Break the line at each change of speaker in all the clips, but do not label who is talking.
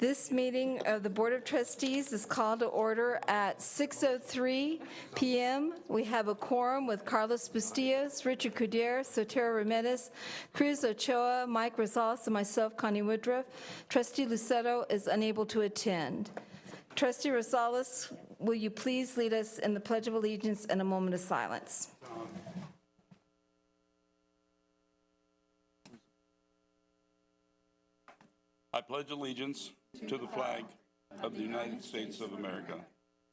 This meeting of the Board of Trustees is called to order at 6:03 p.m. We have a quorum with Carlos Bustillos, Richard Cudier, Sotero Ramirez, Cruz Ochoa, Mike Rosales, and myself, Connie Woodruff. Trustee Lucero is unable to attend. Trustee Rosales, will you please lead us in the Pledge of Allegiance and a moment of silence?
I pledge allegiance to the flag of the United States of America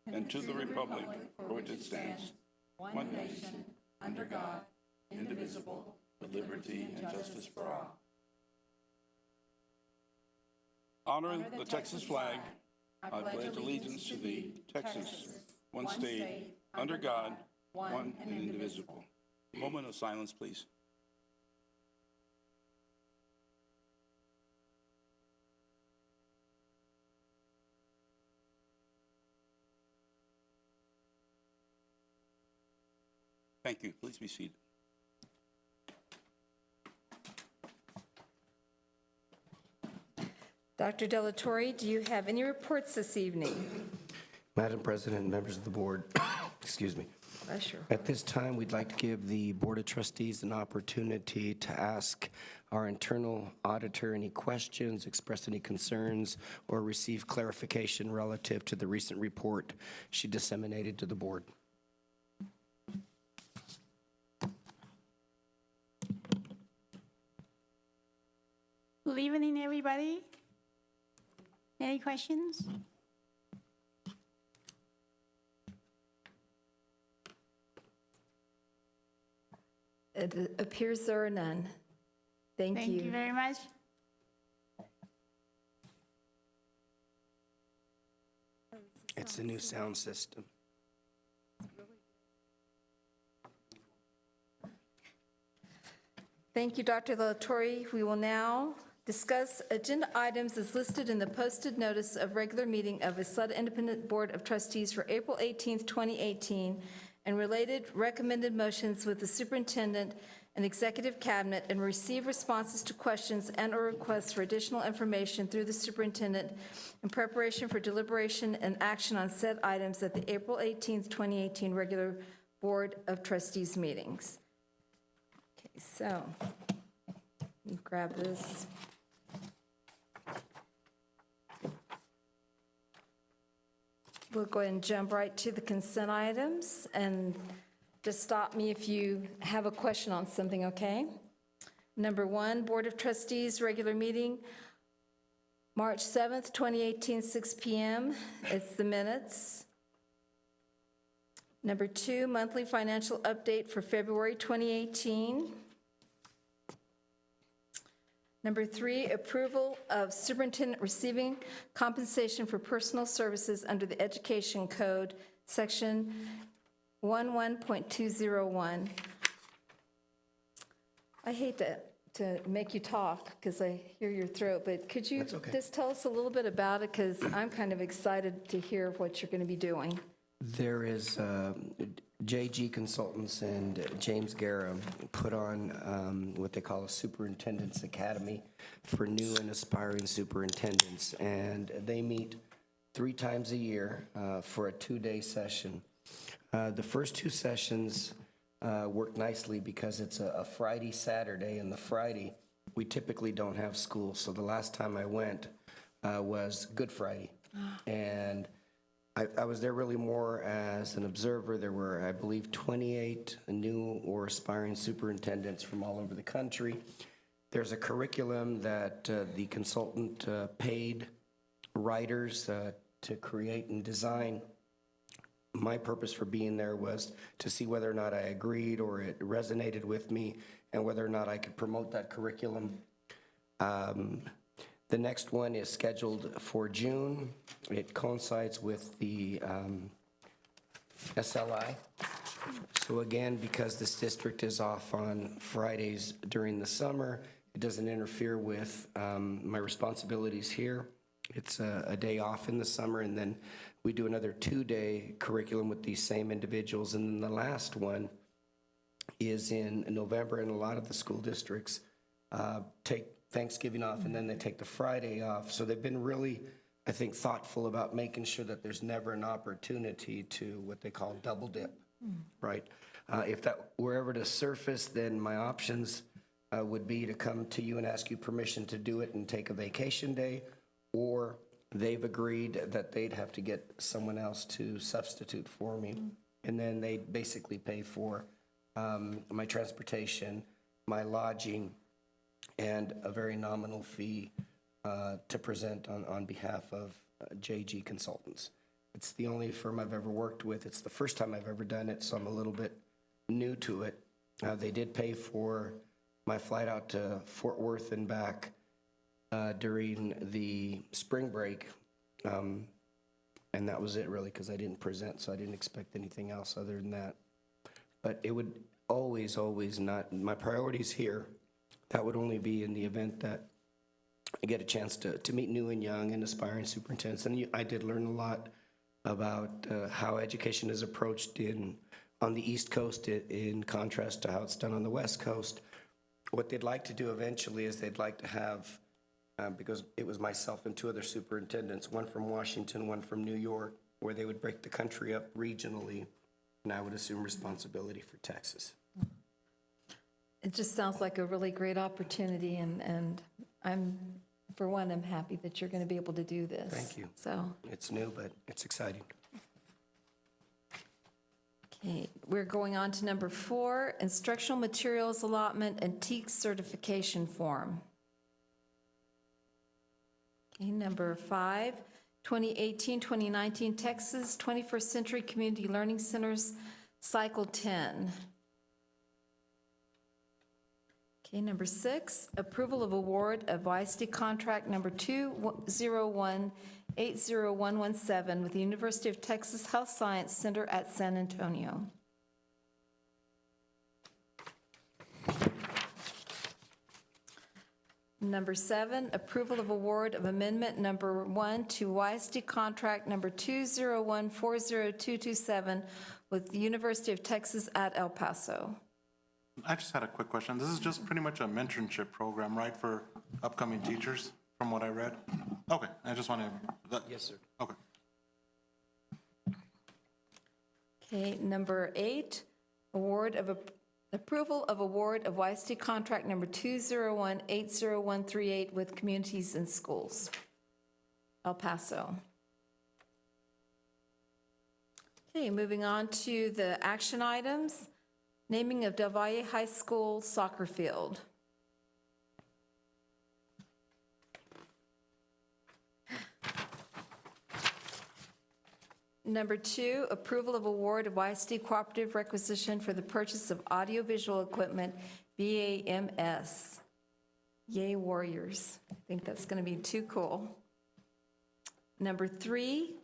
and to the republic for which it stands, one nation, under God, indivisible, with liberty and justice for all. Honoring the Texas flag, I pledge allegiance to thee, Texas, one state, under God, one and indivisible. Moment of silence, please. Thank you. Please be seated.
Dr. Delatorre, do you have any reports this evening?
Madam President, members of the board, excuse me.
Pleasure.
At this time, we'd like to give the Board of Trustees an opportunity to ask our internal auditor any questions, express any concerns, or receive clarification relative to the recent report she disseminated to the board.
Good evening, everybody. Any questions?
It appears there are none. Thank you.
Thank you very much.
It's a new sound system.
Thank you, Dr. Delatorre. We will now discuss agenda items as listed in the posted notice of regular meeting of Ysleta Independent Board of Trustees for April 18th, 2018, and related recommended motions with the superintendent and executive cabinet, and receive responses to questions and/or requests for additional information through the superintendent in preparation for deliberation and action on said items at the April 18th, 2018 regular Board of Trustees meetings. Okay, so you grab this. We'll go ahead and jump right to the consent items, and just stop me if you have a question on something, okay? Number 1, Board of Trustees, regular meeting, March 7th, 2018, 6 p.m. It's the minutes. Number 2, monthly financial update for February 2018. Number 3, approval of superintendent receiving compensation for personal services under the Education Code, Section 11.201. I hate to make you talk because I hear your throat, but could you
That's okay.
just tell us a little bit about it, because I'm kind of excited to hear what you're going to be doing.
There is JG Consultants and James Guerra put on what they call a Superintendent's Academy for new and aspiring superintendents, and they meet 3 times a year for a 2-day session. The first 2 sessions work nicely because it's a Friday, Saturday, and the Friday we typically don't have school, so the last time I went was Good Friday, and I was there really more as an observer. There were, I believe, 28 new or aspiring superintendents from all over the country. There's a curriculum that the consultant paid writers to create and design. My purpose for being there was to see whether or not I agreed or it resonated with me, and whether or not I could promote that curriculum. The next one is scheduled for June. It coincides with the SLI. So again, because this district is off on Fridays during the summer, it doesn't interfere with my responsibilities here. It's a day off in the summer, and then we do another 2-day curriculum with these same individuals. And then the last one is in November, and a lot of the school districts take Thanksgiving off, and then they take the Friday off. So they've been really I think, thoughtful about making sure that there's never an opportunity to what they call double dip, right? If that were ever to surface, then my options would be to come to you and ask you permission to do it and take a vacation day, or they've agreed that they'd have to get someone else to substitute for me. And then they'd basically pay for my transportation, my lodging, and a very nominal fee to present on behalf of JG Consultants. It's the only firm I've ever worked with. It's the first time I've ever done it, so I'm a little bit new to it. They did pay for my flight out to Fort Worth and back during the spring break, and that was it really, because I didn't present, so I didn't expect anything else other than that. But it would always not, my priorities here, that would only be in the event that I get a chance to meet new and young and aspiring superintendents. And I did learn a lot about how education is approached on the East Coast in contrast to how it's done on the West Coast. What they'd like to do eventually is they'd like to have, because it was myself and two other superintendents, one from Washington, one from New York, where they would break the country up regionally, and I would assume responsibility for Texas.
It just sounds like a really great opportunity, and I'm, for one, I'm happy that you're going to be able to do this.
Thank you.
So,
It's new, but it's exciting.
okay, we're going on to number 4, instructional materials allotment and TEAC certification form. Okay, number 5, 2018-2019 Texas 21st Century Community Learning Centers, Cycle 10. Okay, number 6, approval of award of YISD contract number 201-80117 with the University of Texas Health Science Center at San Antonio. Number 7, approval of award of amendment number 1 to YISD contract number 201-40227 with the University of Texas at El Paso.
I just had a quick question. This is just pretty much a mentorship program, right, for upcoming teachers, from what I read? Okay, I just wanted that.
Yes, sir.
Okay.
Okay, number 8, approval of award of YISD contract number 201-80138 with Communities and Schools, El Paso. Okay, moving on to the action items. Naming of Del Valle High School soccer field. Number 2, approval of award of YISD cooperative requisition for the purchase of audiovisual equipment, BAMS. Yay, Warriors. I think that's going to be too cool. Number 3,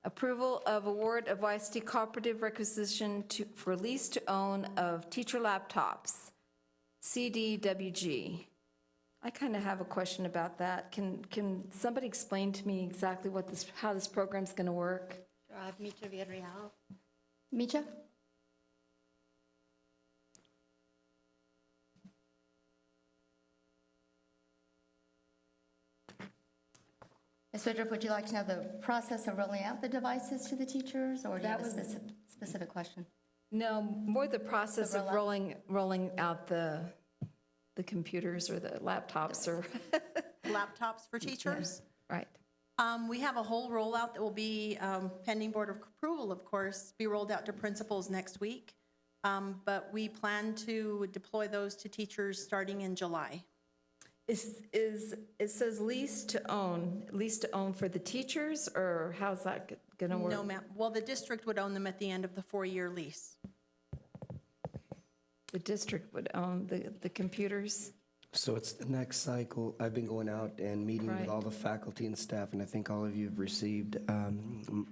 approval of award of YISD cooperative requisition for lease to own of teacher laptops, CDWG. I kind of have a question about that. Can somebody explain to me exactly how this program's going to work?
I have Micha Villarreal. Micha? Ms. Woodruff, would you like to know the process of rolling out the devices to the teachers, or do you have a specific question?
No, more the process
The
of rolling out the computers or the laptops or,
Laptops for teachers.
right.
We have a whole rollout that will be pending board of approval, of course, be rolled out to principals next week. But we plan to deploy those to teachers starting in July.
It says lease to own for the teachers, or how's that going to work?
No, ma'am. Well, the district would own them at the end of the 4-year lease.
The district would own the computers?
So it's the next cycle. I've been going out and meeting
Right.
with all the faculty and staff, and I think all of you have received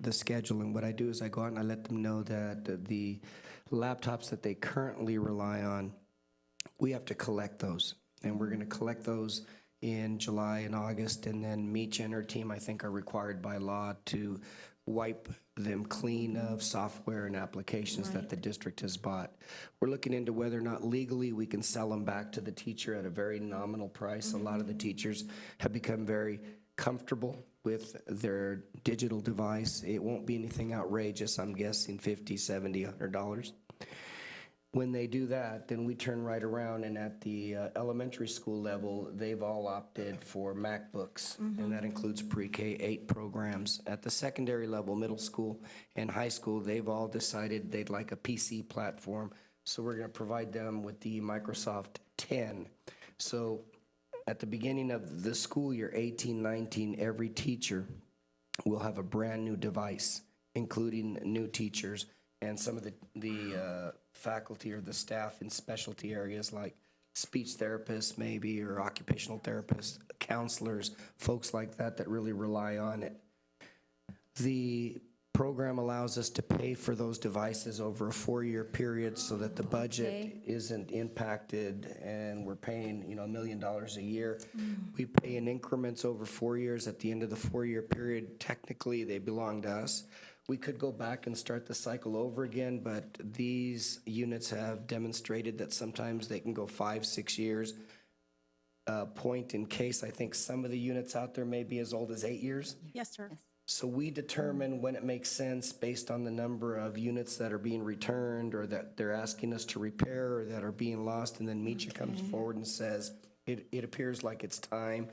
the schedule. And what I do is I go out and I let them know that the laptops that they currently rely on, we have to collect those. And we're going to collect those in July and August, and then Meech and her team, I think, are required by law to wipe them clean of software and applications that the district has bought. We're looking into whether or not legally we can sell them back to the teacher at a very nominal price. A lot of the teachers have become very comfortable with their digital device. It won't be anything outrageous, I'm guessing $50, $70, $100. When they do that, then we turn right around, and at the elementary school level, they've all opted for MacBooks, and that includes pre-K 8 programs. At the secondary level, middle school and high school, they've all decided they'd like a PC platform, so we're going to provide them with the Microsoft 10. So at the beginning of the school year, 18-19, every teacher will have a brand-new device, including new teachers, and some of the faculty or the staff in specialty areas like speech therapists maybe, or occupational therapists, counselors, folks like that that really rely on it. The program allows us to pay for those devices over a 4-year period so that the budget isn't impacted, and we're paying, $1 million a year. We pay in increments over 4 years. At the end of the 4-year period, technically they belong to us. We could go back and start the cycle over again, but these units have demonstrated that sometimes they can go 5, 6 years. Point in case, I think some of the units out there may be as old as 8 years.
Yes, sir.
So we determine when it makes sense based on the number of units that are being returned or that they're asking us to repair or that are being lost, and then Meecha comes forward and says, it appears like it's time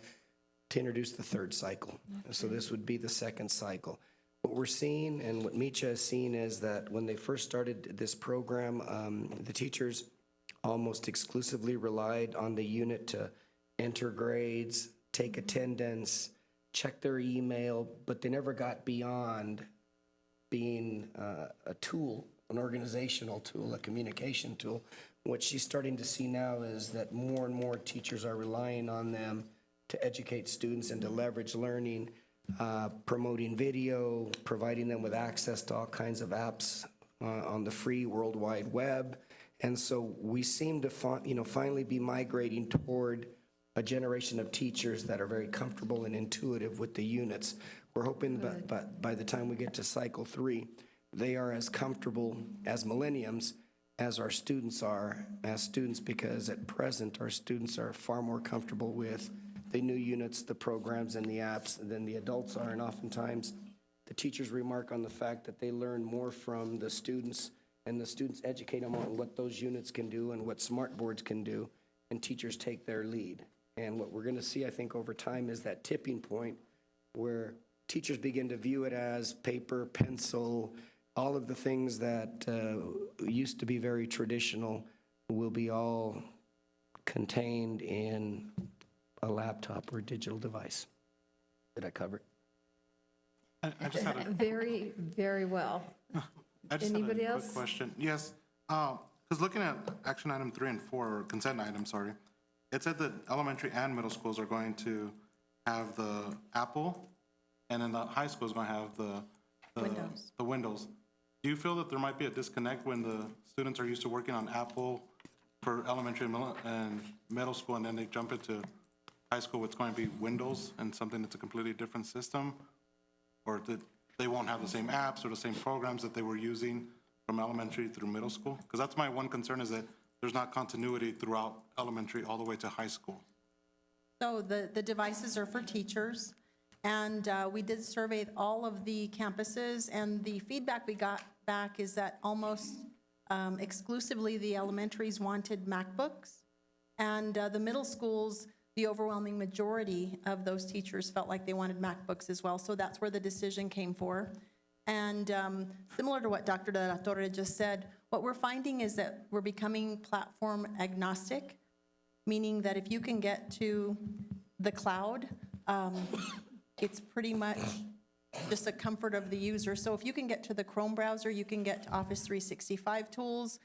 to introduce the third cycle. So this would be the second cycle. What we're seeing and what Meecha has seen is that when they first started this program, the teachers almost exclusively relied on the unit to enter grades, take attendance, check their email, but they never got beyond being a tool, an organizational tool, a communication tool. What she's starting to see now is that more and more teachers are relying on them to educate students and to leverage learning, promoting video, providing them with access to all kinds of apps on the free World Wide Web. And so we seem to finally be migrating toward a generation of teachers that are very comfortable and intuitive with the units. We're hoping that by the time we get to cycle 3, they are as comfortable as millenniums as our students are as students, because at present our students are far more comfortable with the new units, the programs, and the apps than the adults are. And oftentimes the teachers remark on the fact that they learn more from the students, and the students educate them on what those units can do and what smart boards can do, and teachers take their lead. And what we're going to see, I think, over time is that tipping point where teachers begin to view it as paper, pencil, all of the things that used to be very traditional will be all contained in a laptop or a digital device. Did I cover it?
I just had a,
Very, very well.
I just had a
Anybody
quick
else?
question. Yes, because looking at action item 3 and 4, or consent item, sorry, it said that elementary and middle schools are going to have the Apple, and then the high school is going to have the
Windows.
The Windows. Do you feel that there might be a disconnect when the students are used to working on Apple for elementary and middle school, and then they jump into high school, it's going to be Windows and something that's a completely different system? Or that they won't have the same apps or the same programs that they were using from elementary through middle school? Because that's my one concern, is that there's not continuity throughout elementary all the way to high school.
So the devices are for teachers, and we did survey all of the campuses, and the feedback we got back is that almost exclusively the elementaries wanted MacBooks, and the middle schools, the overwhelming majority of those teachers felt like they wanted MacBooks as well. So that's where the decision came for. And similar to what Dr. De La Torre just said, what we're finding is that we're becoming platform agnostic, meaning that if you can get to the cloud, it's pretty much just a comfort of the user. So if you can get to the Chrome browser, you can get to Office 365 tools,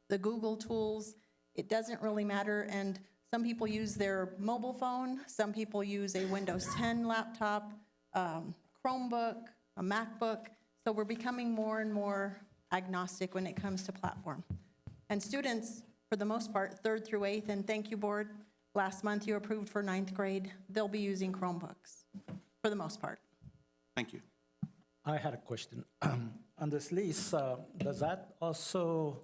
the Google tools, it doesn't really matter. And some people use their mobile phone, some people use a Windows 10 laptop, Chromebook, a MacBook. So we're becoming more and more agnostic when it comes to platform. And students, for the most part, 3rd through 8th, and thank you, board, last month you approved for 9th grade, they'll be using Chromebooks for the most part.
Thank you.
I had a question. On this lease, does that also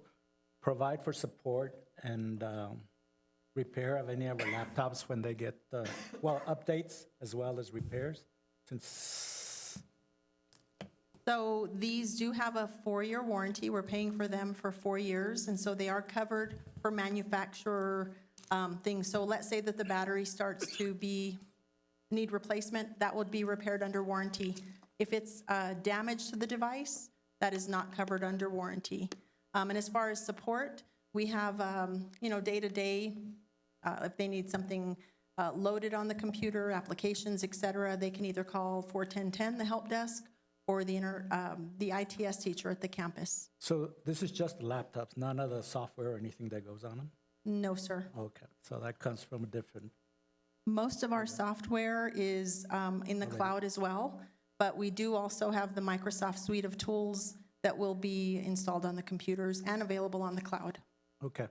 provide for support and repair of any of our laptops when they get, updates as well as repairs? Since,
So these do have a 4-year warranty. We're paying for them for 4 years, and so they are covered for manufacturer things. So let's say that the battery starts to need replacement, that would be repaired under warranty. If it's damage to the device, that is not covered under warranty. And as far as support, we have, day-to-day, if they need something loaded on the computer, applications, et cetera, they can either call 41010, the help desk, or the ITS teacher at the campus.
so this is just the laptops, none of the software or anything that goes on them?
No, sir.
Okay, so that comes from a different,
Most of our software is in the cloud as well, but we do also have the Microsoft suite of tools that will be installed on the computers and available on the cloud.
okay.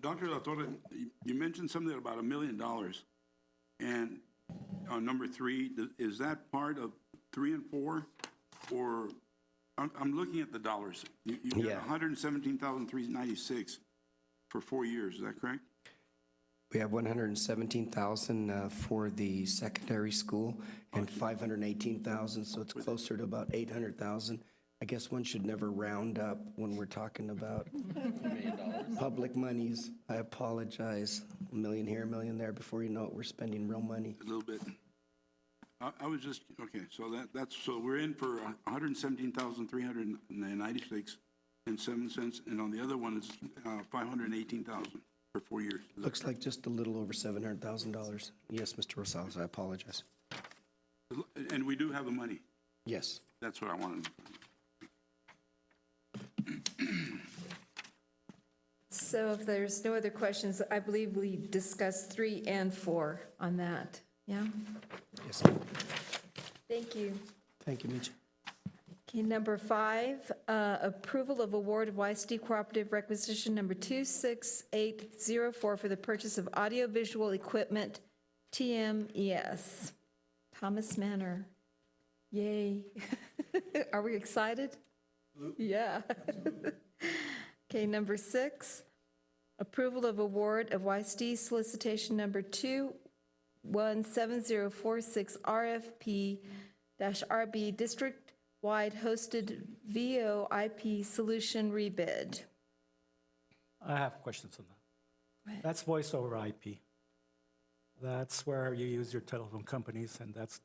Dr. La Torre, you mentioned something about $1 million. And on number 3, is that part of 3 and 4? Or, I'm looking at the dollars. You
Yeah.
got $117,396 for 4 years, is that correct?
We have 117,000 for the secondary school and 518,000, so it's closer to about 800,000. I guess one should never round up when we're talking about public monies. I apologize. $1 million here, $1 million there. Before you know it, we're spending real money.
A little bit. I was just, okay, so so we're in for 117,396 and 7 cents, and on the other one it's 518,000 for 4 years.
Looks like just a little over $700,000. Yes, Mr. Rosales, I apologize.
And we do have the money.
Yes.
That's what I wanted.
So if there's no other questions, I believe we discussed 3 and 4 on that. Yeah?
Yes, ma'am.
Thank you.
Thank you, Mitch.
Okay, number 5, approval of award of YISD Cooperative Requisition Number 26804 for the purchase of audiovisual equipment, TMES. Thomas Manor. Yay. Are we excited? Yeah. Okay, number 6, approval of award of YISD solicitation number 217046 RFP-RB district-wide hosted VoIP solution rebid.
I have questions on that. That's voice over IP. That's where you use your telephone companies, and that's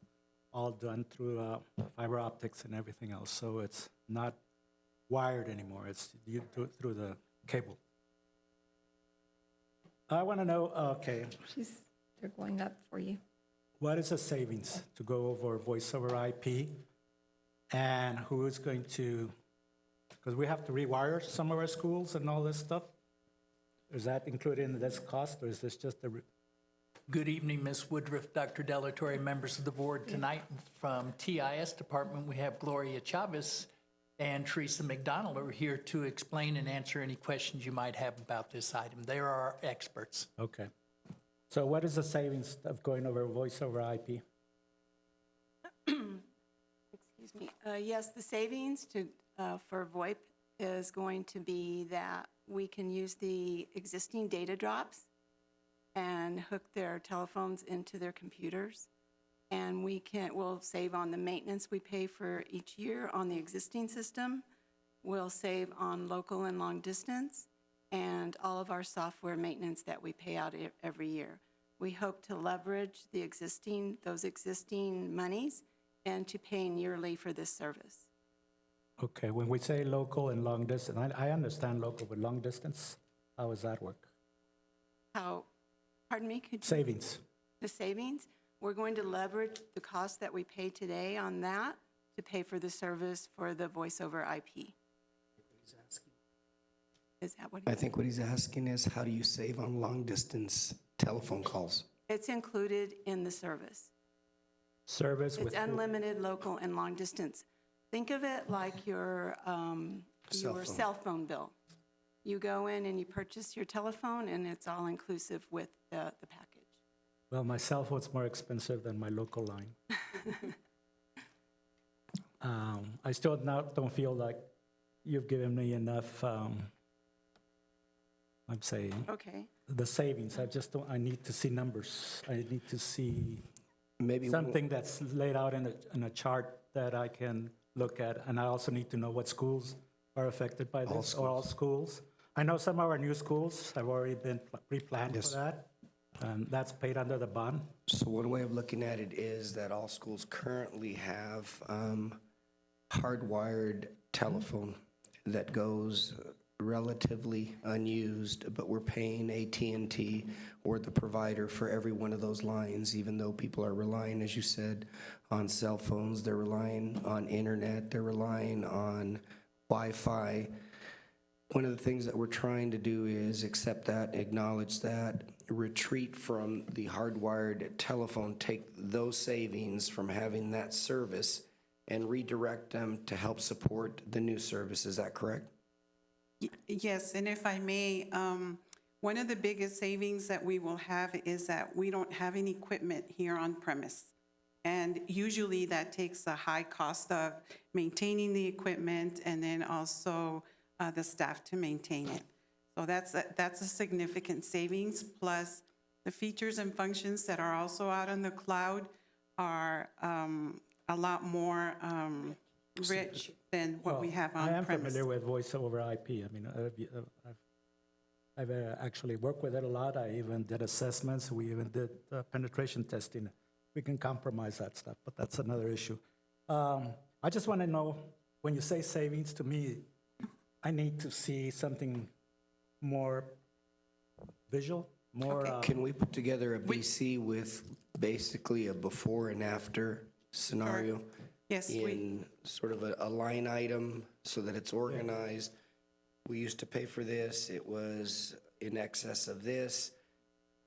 all done through fiber optics and everything else. So it's not wired anymore. It's you do it through the cable. I want to know, okay,
They're going up for you.
what is the savings to go over voice over IP? And who is going to, because we have to rewire some of our schools and all this stuff. Is that included in this cost, or is this just a,
Good evening, Ms. Woodruff, Dr. Delatorre, members of the board. Tonight from TIS Department, we have Gloria Chavez and Teresa McDonald are here to explain and answer any questions you might have about this item. They are our experts.
okay. So what is the savings of going over voice over IP?
Excuse me. Yes, the savings for VoIP is going to be that we can use the existing data drops and hook their telephones into their computers. And we'll save on the maintenance we pay for each year on the existing system. We'll save on local and long distance and all of our software maintenance that we pay out every year. We hope to leverage those existing monies and to paying yearly for this service.
Okay, when we say local and long distance, I understand local, but long distance, how does that work?
Pardon me?
Savings.
The savings, we're going to leverage the cost that we pay today on that to pay for the service for the voice over IP. Is that what
I think what he's asking is, how do you save on long-distance telephone calls?
It's included in the service.
Service with.
It's unlimited local and long distance. Think of it like your cell phone bill. You go in and you purchase your telephone, and it's all inclusive with the package.
Well, my cell phone's more expensive than my local line. I still don't feel like you've given me enough, I'm saying.
Okay.
the savings. I just don't, I need to see numbers. I need to see
Maybe
something that's laid out in a chart that I can look at. And I also need to know what schools are affected by this, or all schools. I know some of our new schools have already been pre-planned for that. That's paid under the bond.
So one way of looking at it is that all schools currently have hardwired telephone that goes relatively unused, but we're paying AT&T or the provider for every one of those lines, even though people are relying, as you said, on cell phones, they're relying on internet, they're relying on Wi-Fi. One of the things that we're trying to do is accept that, acknowledge that, retreat from the hardwired telephone, take those savings from having that service and redirect them to help support the new service. Is that correct?
Yes, and if I may, one of the biggest savings that we will have is that we don't have any equipment here on premise. And usually that takes a high cost of maintaining the equipment and then also the staff to maintain it. So that's a significant savings, plus the features and functions that are also out on the cloud are a lot more rich than what we have on
I am
premise.
familiar with voice over IP. I mean, I've actually worked with it a lot. I even did assessments. We even did penetration testing. We can compromise that stuff, but that's another issue. I just want to know, when you say savings, to me, I need to see something more visual, more...
Can we put together a BC with basically a before and after scenario?
Yes,
in sort of a line item so that it's organized. We used to pay for this, it was in excess of this.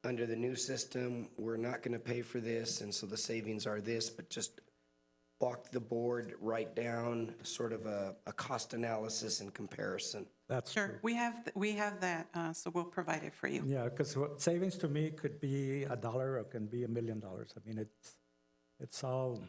Under the new system, we're not going to pay for this, and so the savings are this, but just walk the board right down sort of a cost analysis and comparison.
That's
sure.
true.
We have that, so we'll provide it for you.
Yeah, because savings to me could be $1 or it can be $1 million. I mean, it's all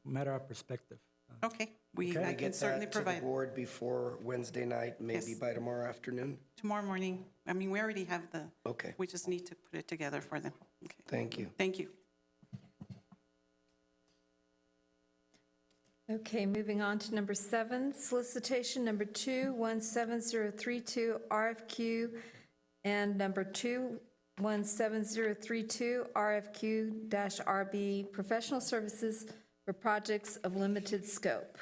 matter of perspective.
Okay,
Can
I
we
can
get
certainly
that to the
provide.
board before Wednesday night, maybe
Yes.
by tomorrow afternoon?
Tomorrow morning. I mean, we already have the,
Okay,
we just need to put it together for them. Okay,
thank you.
thank you.
Okay, moving on to number 7, solicitation number 217032, RFQ, and number 217032, RFQ-RB, professional services for projects of limited scope.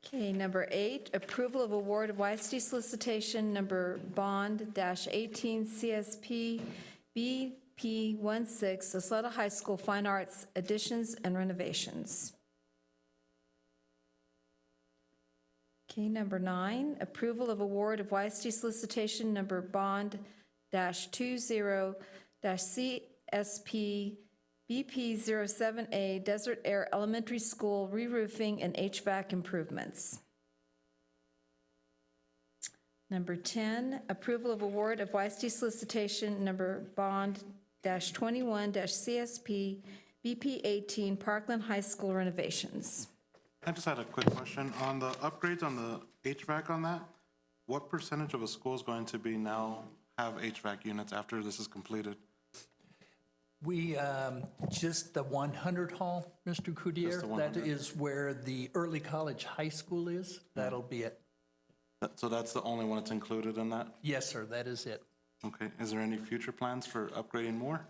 Okay, number 8, approval of award of YISD solicitation number bond-18 CSP BP16, Ysleta High School Fine Arts additions and renovations. Okay, number 9, approval of award of YISD solicitation number bond-20 CSP BP07A Desert Air Elementary School re-roofing and HVAC improvements. Number 10, approval of award of YISD solicitation number bond-21 CSP BP18 Parkland High School renovations.
I just had a quick question. On the upgrades on the HVAC on that, what percentage of a school is going to be now have HVAC units after this is completed?
We, just the 100 hall, Mr. Coutier,
Just the
that
100.
is where the early college high school is. That'll be it.
So that's the only one that's included in that?
Yes, sir, that is it.
Okay. Is there any future plans for upgrading more?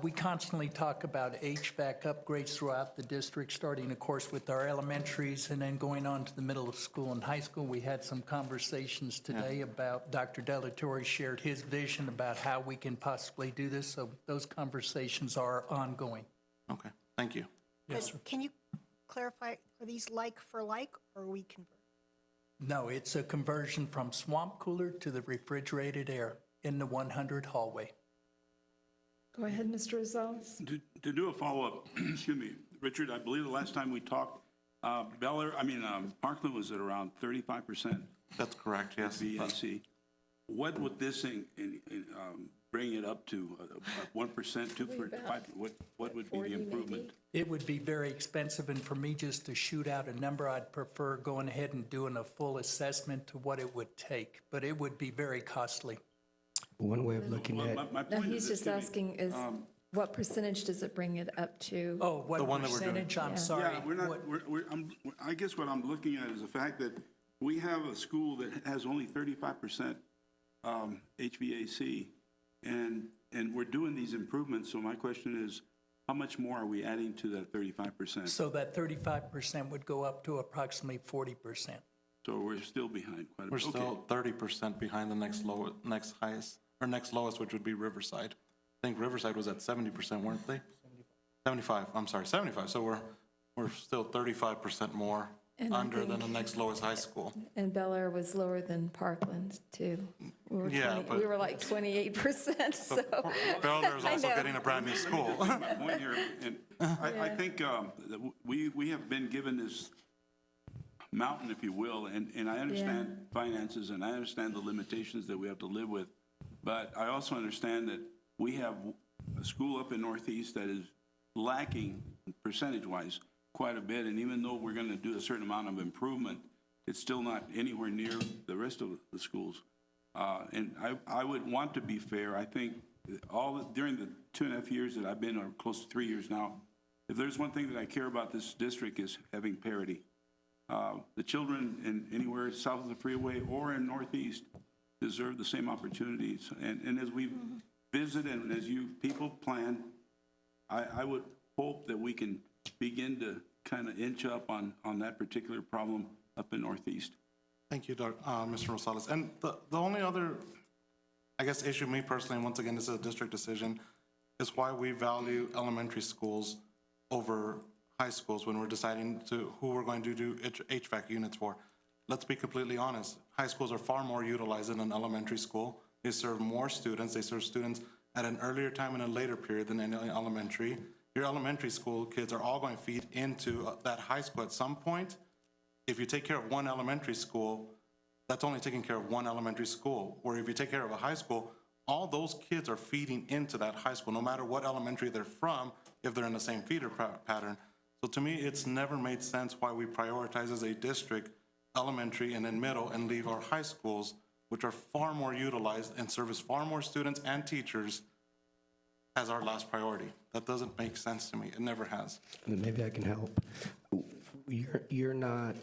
We constantly talk about HVAC upgrades throughout the district, starting, of course, with our elementaries and then going on to the middle school and high school. We had some conversations today about, Dr. Delatorre shared his vision about how we can possibly do this, so those conversations are ongoing.
Okay. Thank you.
Yes, sir.
Can you clarify, are these like for like, or are we convert?
No, it's a conversion from swamp cooler to the refrigerated air in the 100 hallway.
Go ahead, Mr. Rosales.
To do a follow-up, excuse me, Richard, I believe the last time we talked, Parkland was at around 35%
That's correct, yes.
VNC. What would this bring bring it up to 1%, 2%, what would be the improvement?
It would be very expensive, and for me just to shoot out a number, I'd prefer going ahead and doing a full assessment to what it would take, but it would be very costly.
One way of looking at,
My
No,
point
he's
is this,
just
Timmy.
asking is, what percentage does it bring it up to?
Oh, what
The one that we're doing.
percentage? I'm sorry.
Yeah, we're not,
What-
I guess what I'm looking at is the fact that we have a school that has only 35% HVAC, and we're doing these improvements, so my question is, how much more are we adding to that 35%?
So that 35% would go up to approximately 40%.
So we're still behind quite a
We're
bit.
still 30% behind the next highest, or next lowest, which would be Riverside. I think Riverside was at 70%, weren't they? 75, I'm sorry, 75. So we're still 35% more
And I
under than the
think-
next lowest high school.
And Bel Air was lower than Parkland, too.
Yeah, but-
We were like 28%, so.
Bel Air is
I
also
know.
getting a brand new school.
My point here, and I think that we have been given this mountain, if you will, and I understand finances, and I understand the limitations that we have to live with, but I also understand that we have a school up in Northeast that is lacking, percentage-wise, quite a bit, and even though we're going to do a certain amount of improvement, it's still not anywhere near the rest of the schools. And I would want to be fair. I think during the 2.5 years that I've been, or close to 3 years now, if there's one thing that I care about this district is having parity. The children in anywhere south of the freeway or in Northeast deserve the same opportunities. And as we visit and as you people plan, I would hope that we can begin to kind of inch up on that particular problem up in Northeast.
Thank you, Mr. Rosales. And the only other, I guess, issue me personally, and once again, this is a district decision, is why we value elementary schools over high schools when we're deciding who we're going to do HVAC units for. Let's be completely honest. High schools are far more utilized than an elementary school. They serve more students. They serve students at an earlier time and a later period than any elementary. Your elementary school kids are all going to feed into that high school at some point. If you take care of one elementary school, that's only taking care of one elementary school. Where if you take care of a high school, all those kids are feeding into that high school, no matter what elementary they're from, if they're in the same feeder pattern. So to me, it's never made sense why we prioritize as a district elementary and then middle and leave our high schools, which are far more utilized and service far more students and teachers, as our last priority. That doesn't make sense to me. It never has.
and maybe I can help. You're not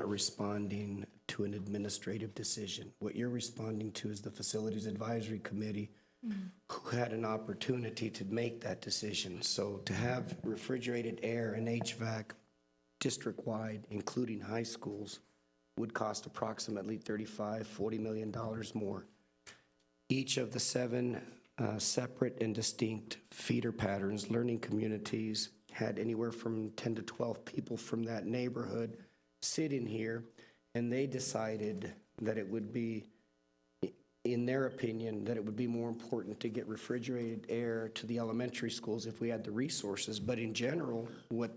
responding to an administrative decision. What you're responding to is the Facilities Advisory Committee, who had an opportunity to make that decision. So to have refrigerated air and HVAC district-wide, including high schools, would cost approximately $40 million more. Each of the 7 separate and distinct feeder patterns, learning communities, had anywhere from 10 to 12 people from that neighborhood sit in here, and they decided that it would be, in their opinion, that it would be more important to get refrigerated air to the elementary schools if we had the resources. But in general, what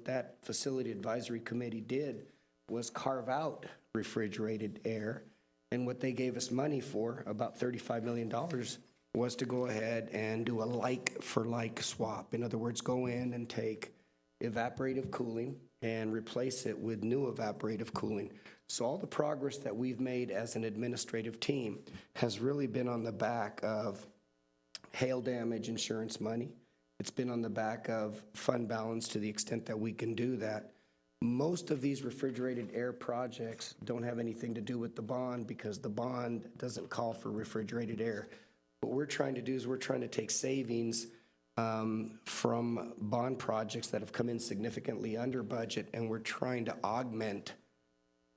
that Facility Advisory Committee did was carve out refrigerated air, and what they gave us money for, about $35 million, was to go ahead and do a like-for-like swap. In other words, go in and take evaporative cooling and replace it with new evaporative cooling. So all the progress that we've made as an administrative team has really been on the back of hail damage insurance money. It's been on the back of fund balance to the extent that we can do that. Most of these refrigerated air projects don't have anything to do with the bond because the bond doesn't call for refrigerated air. What we're trying to do is we're trying to take savings from bond projects that have come in significantly under budget, and we're trying to augment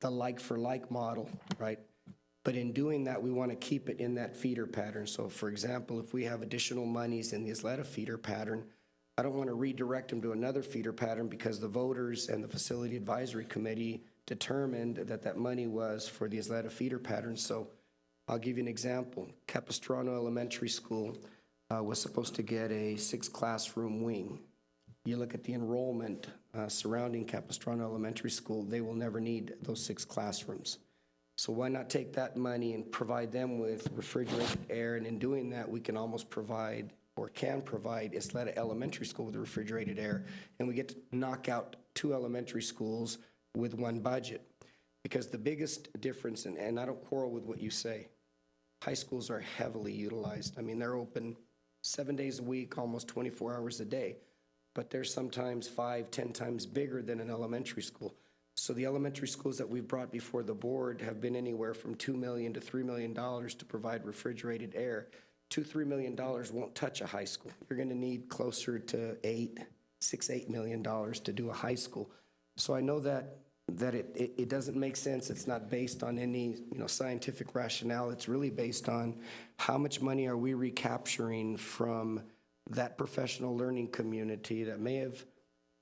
the like-for-like model, right? But in doing that, we want to keep it in that feeder pattern. So for example, if we have additional monies in the Ysleta feeder pattern, I don't want to redirect them to another feeder pattern because the voters and the Facility Advisory Committee determined that that money was for the Ysleta feeder pattern. So I'll give you an example. Capistrano Elementary School was supposed to get a 6-classroom wing. You look at the enrollment surrounding Capistrano Elementary School, they will never need those 6 classrooms. So why not take that money and provide them with refrigerated air? And in doing that, we can almost provide, or can provide, Ysleta Elementary School with refrigerated air. And we get to knock out 2 elementary schools with 1 budget. Because the biggest difference, and I don't quarrel with what you say, high schools are heavily utilized. I mean, they're open 7 days a week, almost 24 hours a day. But they're sometimes 5, 10 times bigger than an elementary school. So the elementary schools that we've brought before the board have been anywhere from $2 million to $3 million to provide refrigerated air. $2-3 million won't touch a high school. You're going to need closer to $8 million to do a high school. So I know that it doesn't make sense. It's not based on any scientific rationale. It's really based on how much money are we recapturing from that professional learning community that may have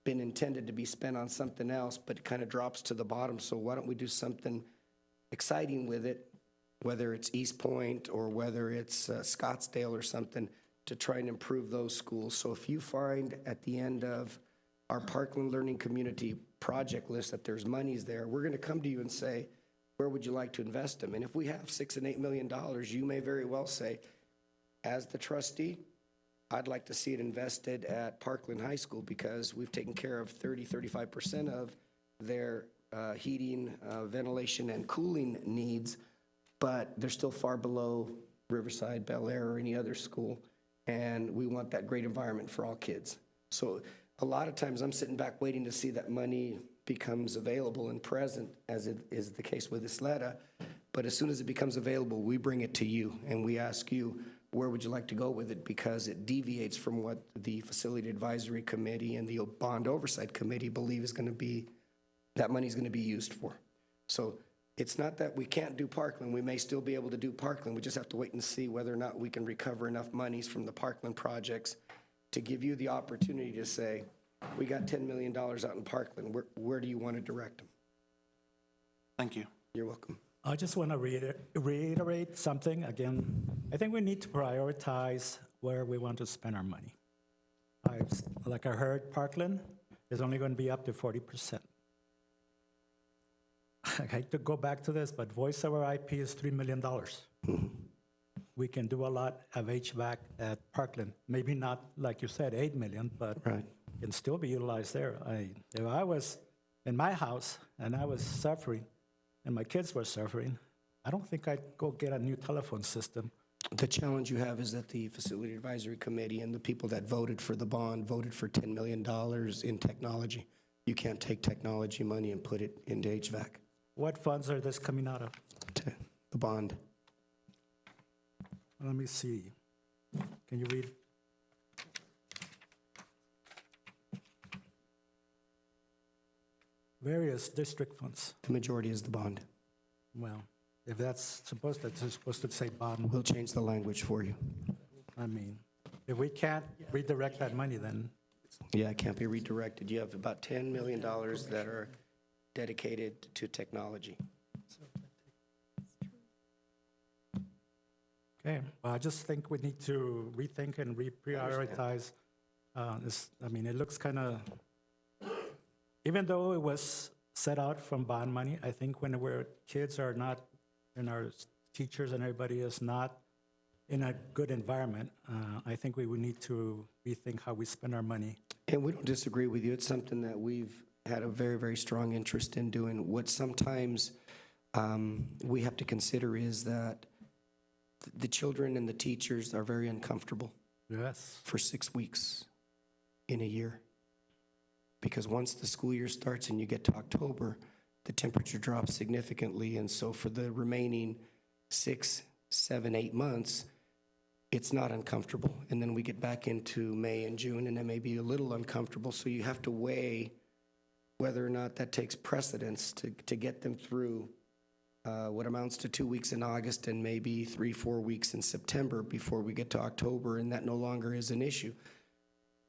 been intended to be spent on something else, but it kind of drops to the bottom. So why don't we do something exciting with it, whether it's East Point or whether it's Scottsdale or something, to try and improve those schools. So if you find at the end of our Parkland Learning Community project list that there's monies there, we're going to come to you and say, where would you like to invest them? And if we have $6 and $8 million, you may very well say, as the trustee, I'd like to see it invested at Parkland High School because we've taken care of 35% of their heating, ventilation, and cooling needs, but they're still far below Riverside, Bel Air, or any other school, and we want that great environment for all kids. So a lot of times I'm sitting back waiting to see that money becomes available and present, as it is the case with Ysleta, but as soon as it becomes available, we bring it to you, and we ask you, where would you like to go with it? Because it deviates from what the Facility Advisory Committee and the Bond Oversight Committee believe is going to be, that money's going to be used for. So it's not that we can't do Parkland. We may still be able to do Parkland. We just have to wait and see whether or not we can recover enough monies from the Parkland projects to give you the opportunity to say, we got $10 million out in Parkland. Where do you want to direct them?
Thank you.
You're welcome.
I just want to reiterate something again. I think we need to prioritize where we want to spend our money. Like I heard, Parkland is only going to be up to 40%. I hate to go back to this, but voice over IP is $3 million. We can do a lot of HVAC at Parkland. Maybe not, like you said, 8 million, but
Right.
can still be utilized there. If I was in my house and I was suffering, and my kids were suffering, I don't think I'd go get a new telephone system.
The challenge you have is that the Facility Advisory Committee and the people that voted for the bond voted for $10 million in technology. You can't take technology money and put it into HVAC.
What funds are this coming out of?
The bond.
Let me see. Can you read? Various district funds.
The majority is the bond.
Well, if that's supposed to say bond,
We'll change the language for you.
I mean, if we can't redirect that money, then
Yeah, it can't be redirected. You have about $10 million that are dedicated to technology.
okay. Well, I just think we need to rethink and reprioritize. It looks kind of, even though it was set out from bond money, I think when kids are not, and our teachers and everybody is not in a good environment, I think we would need to rethink how we spend our money.
And we don't disagree with you. It's something that we've had a very, very strong interest in doing. What sometimes we have to consider is that the children and the teachers are very uncomfortable
Yes.
for 6 weeks in a year. Because once the school year starts and you get to October, the temperature drops significantly. And so for the remaining 6, 7, 8 months, it's not uncomfortable. And then we get back into May and June, and it may be a little uncomfortable. So you have to weigh whether or not that takes precedence to get them through what amounts to 2 weeks in August and maybe 3-4 weeks in September before we get to October, and that no longer is an issue.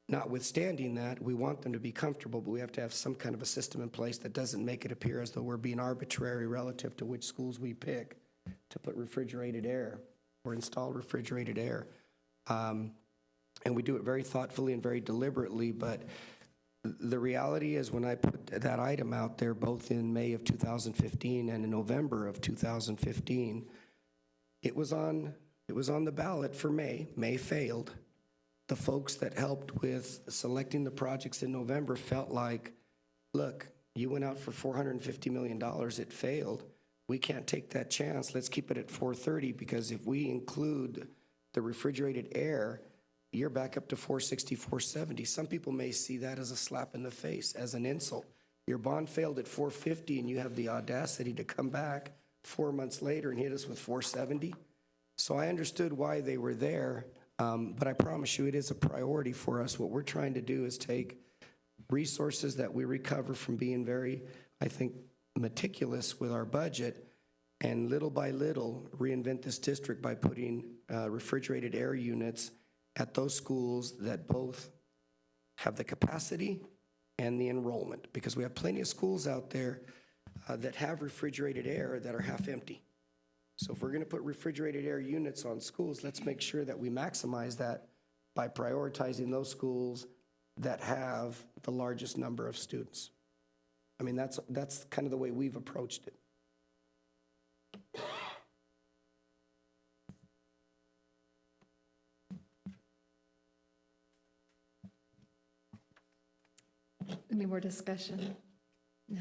Notwithstanding that, we want them to be comfortable, but we have to have some kind of a system in place that doesn't make it appear as though we're being arbitrary relative to which schools we pick to put refrigerated air or install refrigerated air. And we do it very thoughtfully and very deliberately, but the reality is when I put that item out there, both in May of 2015 and in November of 2015, it was on the ballot for May. May failed. The folks that helped with selecting the projects in November felt like, look, you went out for $450 million, it failed. We can't take that chance. Let's keep it at 430, because if we include the refrigerated air, you're back up to 460, 470. Some people may see that as a slap in the face, as an insult. Your bond failed at 450 and you have the audacity to come back 4 months later and hit us with 470. So I understood why they were there, but I promise you it is a priority for us. What we're trying to do is take resources that we recover from being very, I think, meticulous with our budget, and little by little reinvent this district by putting refrigerated air units at those schools that both have the capacity and the enrollment, because we have plenty of schools out there that have refrigerated air that are half empty. So if we're going to put refrigerated air units on schools, let's make sure that we maximize that by prioritizing those schools that have the largest number of students. I mean, that's kind of the way we've approached it.
Any more discussion? No.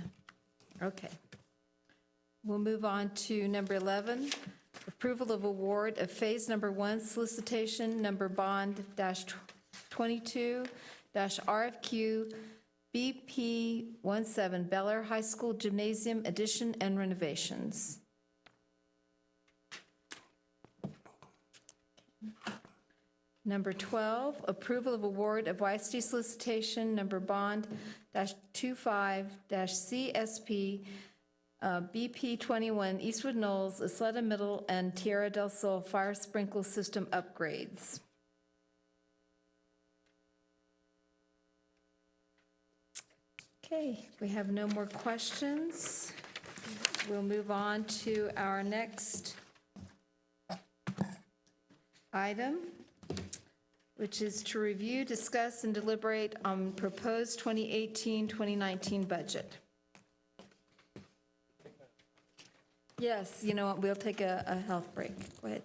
Okay. We'll move on to number 11, approval of award of phase number 1 solicitation number bond -22 RFQ BP17 Bel Air High School Gymnasium addition and renovations. Number 12, approval of award of YISD solicitation number bond -25-CSP BP21 Eastwood Knolls, Ysleta Middle, and Tierra del Sol fire sprinkler system upgrades. Okay, we have no more questions. We'll move on to our next item, which is to review, discuss, and deliberate on proposed 2018-2019 budget. Yes, you know what, we'll take a health break. Go ahead.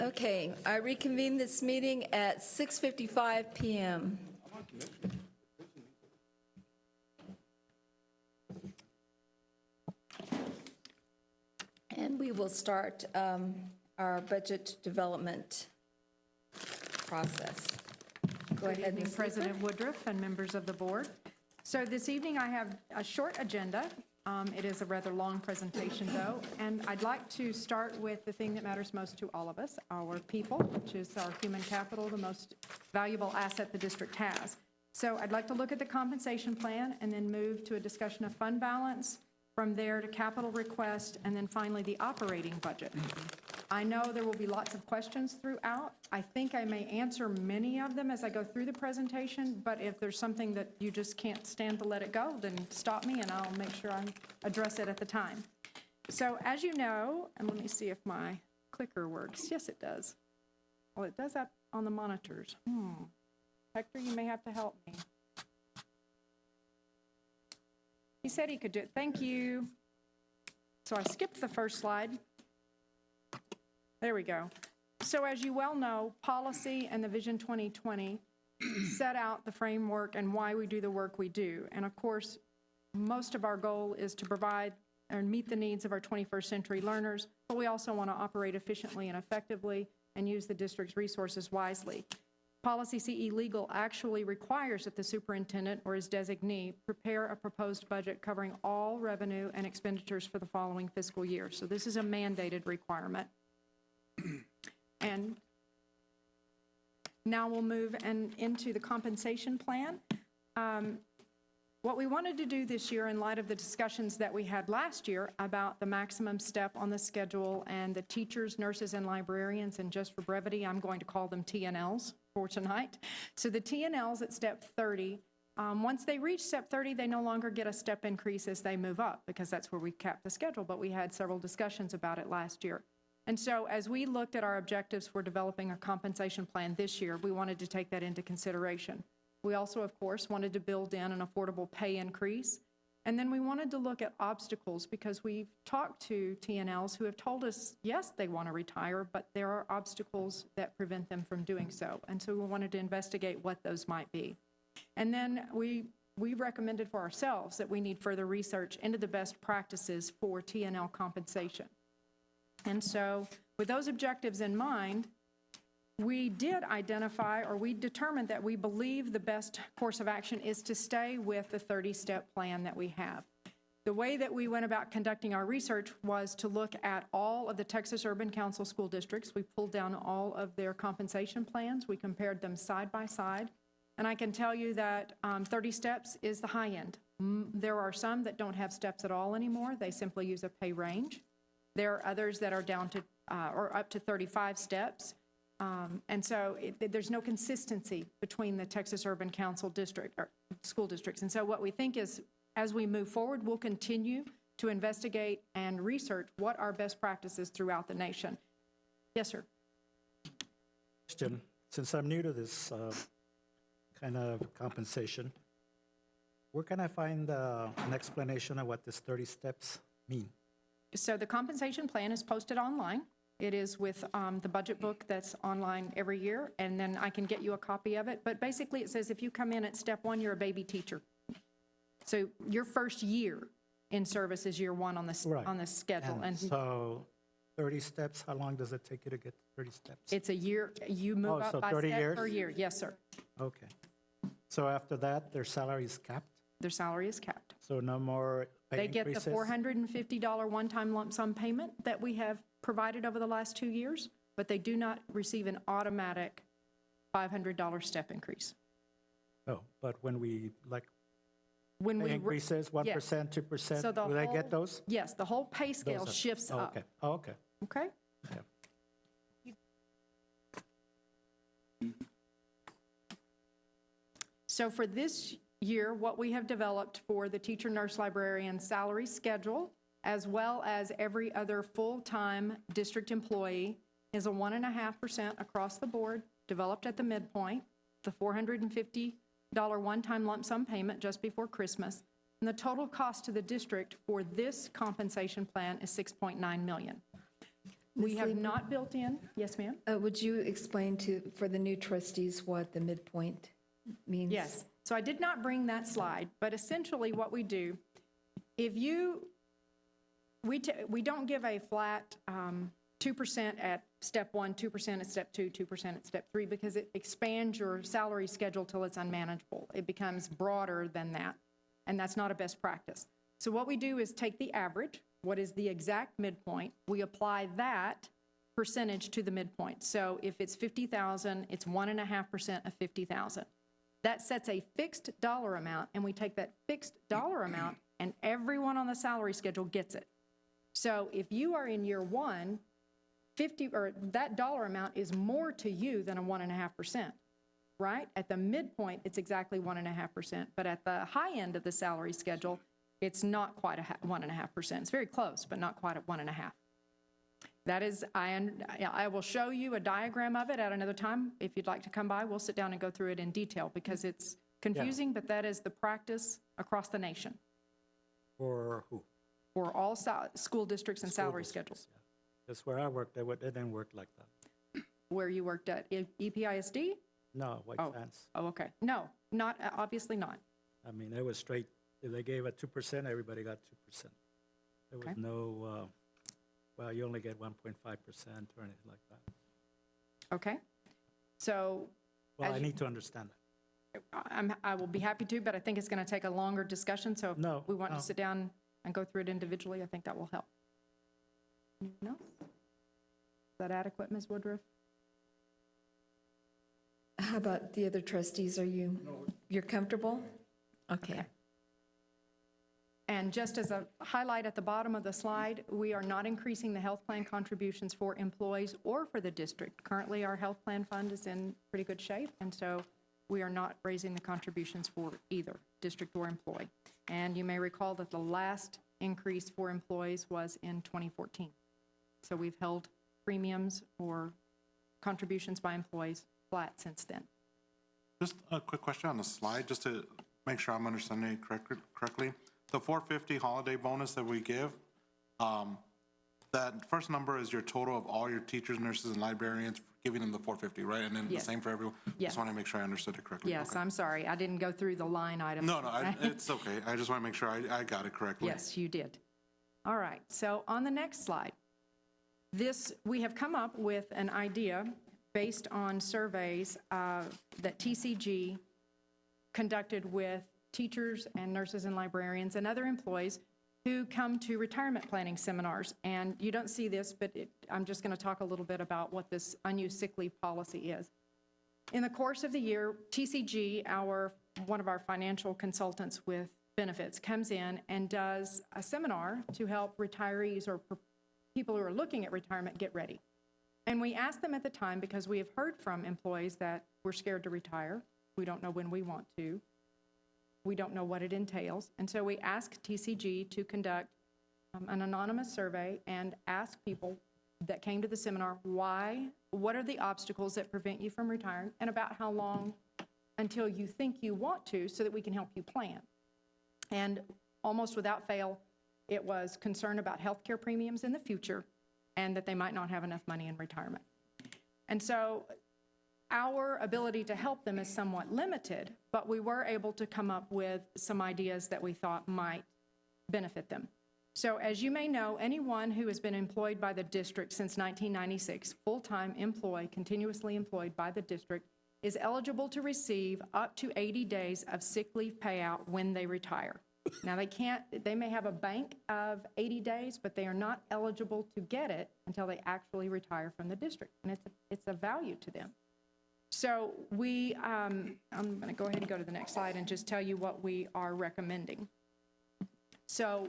Okay, I reconvene this meeting at 6:55 PM. And we will start our budget development process. Go
Good
ahead,
evening,
Ms.
President Woodruff and members of the board. So this evening, I have a short agenda. It is a rather long presentation, though, and I'd like to start with the thing that matters most to all of us, our people, which is our human capital, the most valuable asset the district has. So I'd like to look at the compensation plan and then move to a discussion of fund balance, from there to capital request, and then finally the operating budget. I know there will be lots of questions throughout. I think I may answer many of them as I go through the presentation, but if there's something that you just can't stand to let it go, then stop me and I'll make sure I address it at the time. So as you know, and let me see if my clicker works. Yes, it does. Well, it does up on the monitors. Hector, you may have to help me. He said he could do it. Thank you. So I skipped the first slide. There we go. So as you well know, policy and the Vision 2020 set out the framework and why we do the work we do. And of course, most of our goal is to provide and meet the needs of our 21st century learners, but we also want to operate efficiently and effectively and use the district's resources wisely. Policy CE Legal actually requires that the superintendent or his designee prepare a proposed budget covering all revenue and expenditures for the following fiscal year. So this is a mandated requirement. And now we'll move into the compensation plan. What we wanted to do this year, in light of the discussions that we had last year about the maximum step on the schedule and the teachers, nurses, and librarians, and just for brevity, I'm going to call them TNLs for tonight. So the TNLs at step 30, once they reach step 30, they no longer get a step increase as they move up, because that's where we capped the schedule, but we had several discussions about it last year. And so as we looked at our objectives for developing a compensation plan this year, we wanted to take that into consideration. We also, of course, wanted to build in an affordable pay increase. And then we wanted to look at obstacles, because we've talked to TNLs who have told us, yes, they want to retire, but there are obstacles that prevent them from doing so. And so we wanted to investigate what those might be. And then we recommended for ourselves that we need further research into the best practices for TNL compensation. And so with those objectives in mind, we did identify, or we determined that we believe the best course of action is to stay with the 30-step plan that we have. The way that we went about conducting our research was to look at all of the Texas Urban Council school districts. We pulled down all of their compensation plans. We compared them side by side. And I can tell you that 30 steps is the high end. There are some that don't have steps at all anymore. They simply use a pay range. There are others that are down to, or up to 35 steps. And so there's no consistency between the Texas Urban Council district or school districts. And so what we think is, as we move forward, we'll continue to investigate and research what are best practices throughout the nation. Yes, sir.
Question. Since I'm new to this kind of compensation, where can I find an explanation of what this 30 steps mean?
So the compensation plan is posted online. It is with the budget book that's online every year, and then I can get you a copy of it. But basically, it says if you come in at step 1, you're a baby teacher. So your first year in service is year 1 on the schedule.
And so 30 steps, how long does it take you to get 30 steps?
It's a year. You move up
so
by
30
step
years?
per year. Yes, sir.
Okay. So after that, their salary is capped?
Their salary is capped.
So no more pay
They get the
increases?
$450 one-time lump sum payment that we have provided over the last 2 years, but they do not receive an automatic $500 step increase.
Oh, but when we, like,
When
pay
we
increases, 1%,
yes.
2%,
So the
will they
whole-
get those?
Yes, the whole pay scale
Those are-
shifts
oh,
up.
Okay, oh, okay.
Okay?
Yeah.
So for this year, what we have developed for the teacher, nurse, librarian salary schedule, as well as every other full-time district employee, is a 1.5% across the board, developed at the midpoint, the $450 one-time lump sum payment just before Christmas, and the total cost to the district for this compensation plan is $6.9 million. We
Ms.
have
Lieber?
not built in, yes, ma'am?
Would you explain for the new trustees what the midpoint means?
Yes. So I did not bring that slide, but essentially what we do, if you, we don't give a flat 2% at step 1, 2% at step 2, 2% at step 3, because it expands your salary schedule till it's unmanageable. It becomes broader than that, and that's not a best practice. So what we do is take the average, what is the exact midpoint, we apply that percentage to the midpoint. So if it's 50,000, it's 1.5% of 50,000. That sets a fixed dollar amount, and we take that fixed dollar amount, and everyone on the salary schedule gets it. So if you are in year 1, that dollar amount is more to you than a 1.5%, right? At the midpoint, it's exactly 1.5%, but at the high end of the salary schedule, it's not quite a 1.5%. It's very close, but not quite at 1.5. That is, I will show you a diagram of it at another time. If you'd like to come by, we'll sit down and go through it in detail, because it's confusing, but that is the practice across the nation
For who?
for all school districts and
School
salary
districts,
schedules.
yeah. That's where I worked, it didn't work like that.
Where you worked at EPISD?
No, White
Oh.
Sands.
Oh, okay. No, not, obviously not.
I mean, it was straight, if they gave it 2%, everybody got 2%. There was
Okay.
no, well, you only get 1.5% or anything like that.
Okay. So
Well,
As
I
you-
need to understand that.
I will be happy to, but I think it's going to take a longer discussion. So if
No,
we want
no.
to sit down and go through it individually, I think that will help. Anyone else? Is that adequate, Ms. Woodruff?
How about the other trustees? You're comfortable? Okay.
And just as a highlight at the bottom of the slide, we are not increasing the health plan contributions for employees or for the district. Currently, our health plan fund is in pretty good shape, and so we are not raising the contributions for either district or employee. And you may recall that the last increase for employees was in 2014. So we've held premiums or contributions by employees flat since then.
Just a quick question on the slide, just to make sure I'm understanding it correctly. The 450 holiday bonus that we give, that first number is your total of all your teachers, nurses, and librarians, giving them the 450, right? And then the
Yes.
same for everyone?
Yes.
Just want to make sure I understood it correctly.
Yes,
Okay.
I'm sorry, I didn't go through the line items.
No, it's okay. I just want to make sure I got it correctly.
Yes, you did. All right, so on the next slide, we have come up with an idea based on surveys that TCG conducted with teachers and nurses and librarians and other employees who come to retirement planning seminars. And you don't see this, but I'm just going to talk a little bit about what this unused sick leave policy is. In the course of the year, TCG, one of our financial consultants with benefits, comes in and does a seminar to help retirees or people who are looking at retirement get ready. And we asked them at the time, because we have heard from employees that we're scared to retire. We don't know when we want to. We don't know what it entails. And so we asked TCG to conduct an anonymous survey and ask people that came to the seminar what are the obstacles that prevent you from retiring, and about how long until you think you want to, so that we can help you plan. And almost without fail, it was concern about healthcare premiums in the future and that they might not have enough money in retirement. And so our ability to help them is somewhat limited, but we were able to come up with some ideas that we thought might benefit them. So as you may know, anyone who has been employed by the district since 1996, full-time employee, continuously employed by the district, is eligible to receive up to 80 days of sick leave payout when they retire. Now, they may have a bank of 80 days, but they are not eligible to get it until they actually retire from the district, and it's a value to them. So I'm going to go ahead and go to the next slide and just tell you what we are recommending. So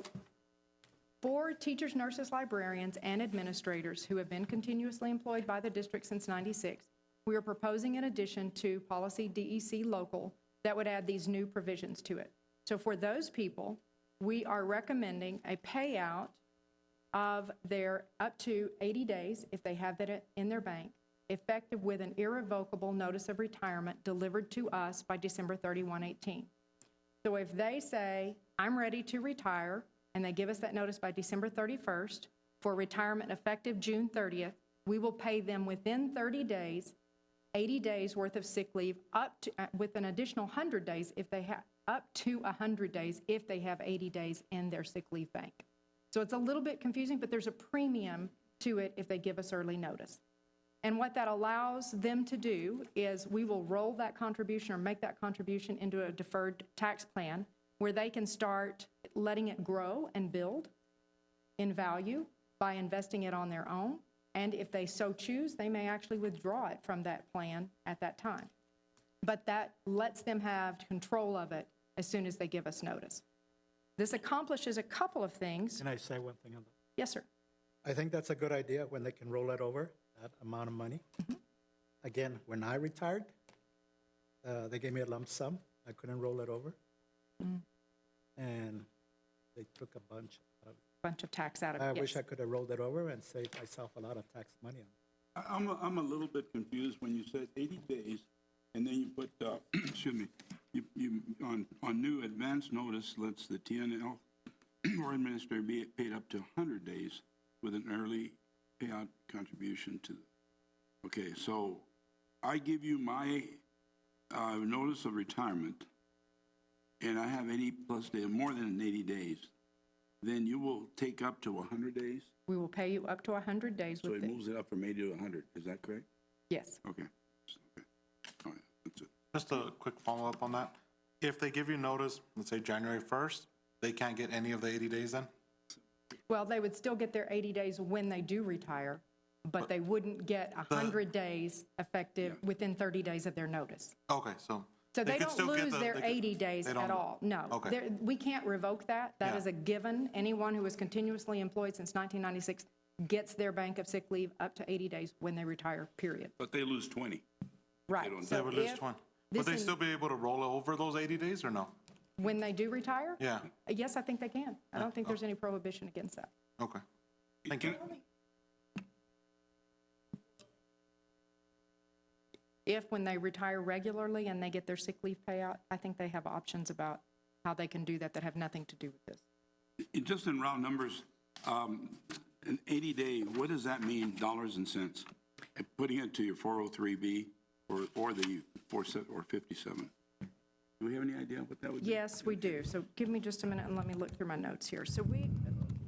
for teachers, nurses, librarians, and administrators who have been continuously employed by the district since '96, we are proposing an addition to policy DEC local that would add these new provisions to it. So for those people, we are recommending a payout of their up to 80 days, if they have that in their bank, effective with an irrevocable notice of retirement delivered to us by December 31/18. So if they say, I'm ready to retire, and they give us that notice by December 31st, for retirement effective June 30th, we will pay them within 30 days, 80 days worth of sick leave, up to, with an additional 100 days if they have, up to 100 days if they have 80 days in their sick leave bank. So it's a little bit confusing, but there's a premium to it if they give us early notice. And what that allows them to do is we will roll that contribution or make that contribution into a deferred tax plan where they can start letting it grow and build in value by investing it on their own. And if they so choose, they may actually withdraw it from that plan at that time. But that lets them have control of it as soon as they give us notice. This accomplishes a couple of things.
Can I say one thing on that?
Yes, sir.
I think that's a good idea when they can roll it over, that amount of money. Again, when I retired, they gave me a lump sum. I couldn't roll it over. And they took a bunch
Bunch of tax out of
I
it.
wish
Yes.
I could have rolled it over and saved myself a lot of tax money on it.
I'm a little bit confused when you said 80 days, and then you put, excuse me, you on new advance notice lets the TNL or administrator be paid up to 100 days with an early payout contribution to. Okay, so I give you my notice of retirement, and I have 80 plus days, more than 80 days. Then you will take up to 100 days?
We will pay you up to 100 days
So
with
it
it.
moves it up from 80 to 100, is that correct?
Yes.
Okay. All right, that's it.
Just a quick follow-up on that. If they give you notice, let's say January 1st, they can't get any of the 80 days then?
Well, they would still get their 80 days when they do retire, but they wouldn't get 100 days effective within 30 days of their notice.
Okay, so.
So they
could
don't
still get
lose their 80 days
they
at
don't-
all. No.
Okay.
We can't revoke that. That
Yeah.
is a given. Anyone who was continuously employed since 1996 gets their bank of sick leave up to 80 days when they retire, period.
But they lose 20.
Right.
don't-
So
They would lose
if
20.
this
Would they
is-
still be able to roll over those 80 days or no?
When they do retire?
Yeah,
Yes, I think they can. I don't think there's any prohibition against that.
okay. Thank you.
If, when they retire regularly and they get their sick leave payout, I think they have options about how they can do that that have nothing to do with this.
Just in round numbers, an 80-day, what does that mean, dollars and cents? Putting it to your 403B or the 57? Do we have any idea what that would be?
Yes, we do. So give me just a minute and let me look through my notes here. So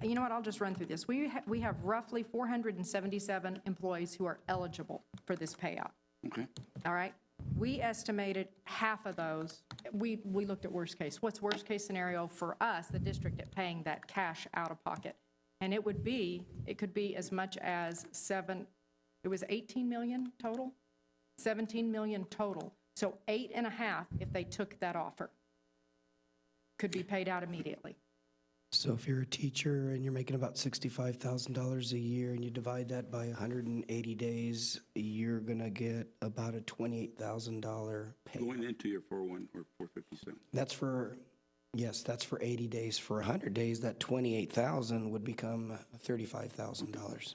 you know what, I'll just run through this. We have roughly 477 employees who are eligible for this payout.
Okay.
All right? We estimated half of those, we looked at worst case. What's worst case scenario for us, the district, at paying that cash out of pocket? And it could be as much as 18 million total? 17 million total. So 8.5 if they took that offer. Could be paid out immediately.
So if you're a teacher and you're making about $65,000 a year and you divide that by 180 days, you're going to get about a $28,000 pay.
Going into your 401 or 457.
That's for 80 days. For 100 days, that 28,000 would become $35,000.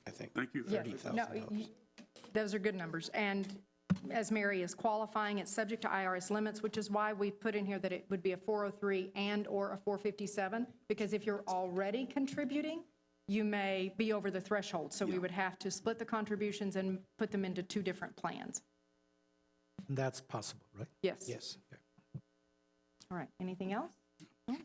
I think.
Thank you.
Yeah,
$30,000.
no, those are good numbers. And as Mary is qualifying, it's subject to IRS limits, which is why we put in here that it would be a 403 and/or a 457, because if you're already contributing, you may be over the threshold. So we would have to split the contributions and put them into two different plans.
And that's possible, right?
Yes.
Yes.
All right, anything else? No?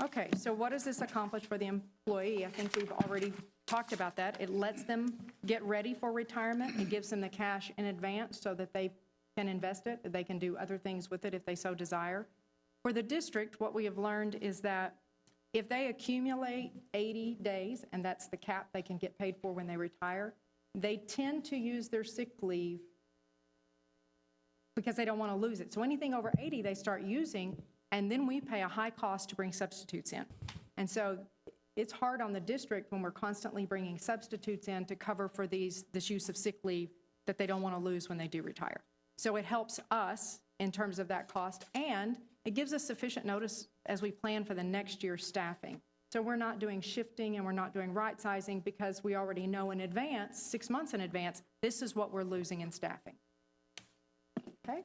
Okay, so what does this accomplish for the employee? I think we've already talked about that. It lets them get ready for retirement. It gives them the cash in advance so that they can invest it. They can do other things with it if they so desire. For the district, what we have learned is that if they accumulate 80 days, and that's the cap they can get paid for when they retire, they tend to use their sick leave because they don't want to lose it. So anything over 80, they start using, and then we pay a high cost to bring substitutes in. And so it's hard on the district when we're constantly bringing substitutes in to cover for this use of sick leave that they don't want to lose when they do retire. So it helps us in terms of that cost, and it gives us sufficient notice as we plan for the next year's staffing. So we're not doing shifting and we're not doing right sizing because we already know in advance, 6 months in advance, this is what we're losing in staffing. Okay?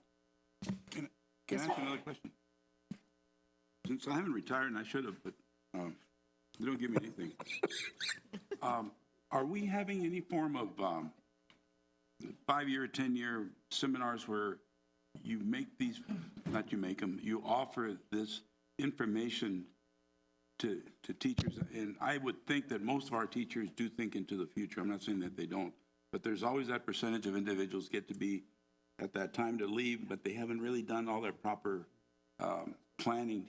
Can I ask you another question? since I haven't retired, and I should have, but they don't give me anything. Are we having any form of 5-year, 10-year seminars where you make these, not you make them, you offer this information to teachers? And I would think that most of our teachers do think into the future. I'm not saying that they don't, but there's always that percentage of individuals get to be at that time to leave, but they haven't really done all their proper planning.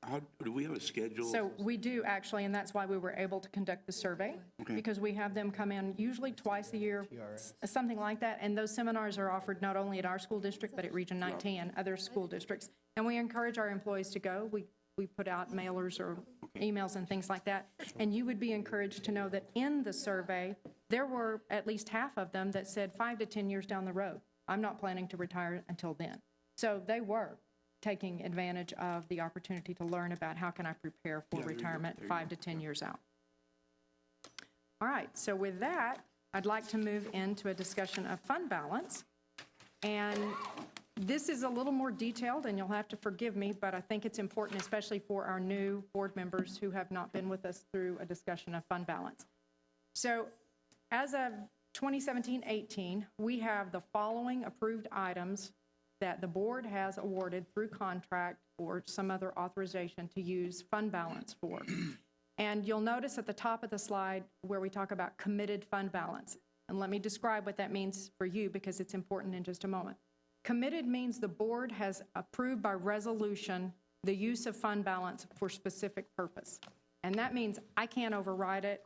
How, do we have a schedule?
So we do actually, and that's why we were able to conduct the survey, because we have them come in usually twice a year, something like that, and those seminars are offered not only at our school district, but at Region 19 and other school districts. And we encourage our employees to go. We put out mailers or emails and things like that. And you would be encouraged to know that in the survey, there were at least half of them that said 5 to 10 years down the road, I'm not planning to retire until then. So they were taking advantage of the opportunity to learn about how can I prepare for retirement 5 to 10 years out. All right, so with that, I'd like to move into a discussion of fund balance. And this is a little more detailed, and you'll have to forgive me, but I think it's important, especially for our new board members who have not been with us through a discussion of fund balance. So as of 2017-18, we have the following approved items that the board has awarded through contract or some other authorization to use fund balance for. And you'll notice at the top of the slide where we talk about committed fund balance. And let me describe what that means for you, because it's important in just a moment. Committed means the board has approved by resolution the use of fund balance for specific purpose. And that means I can't override it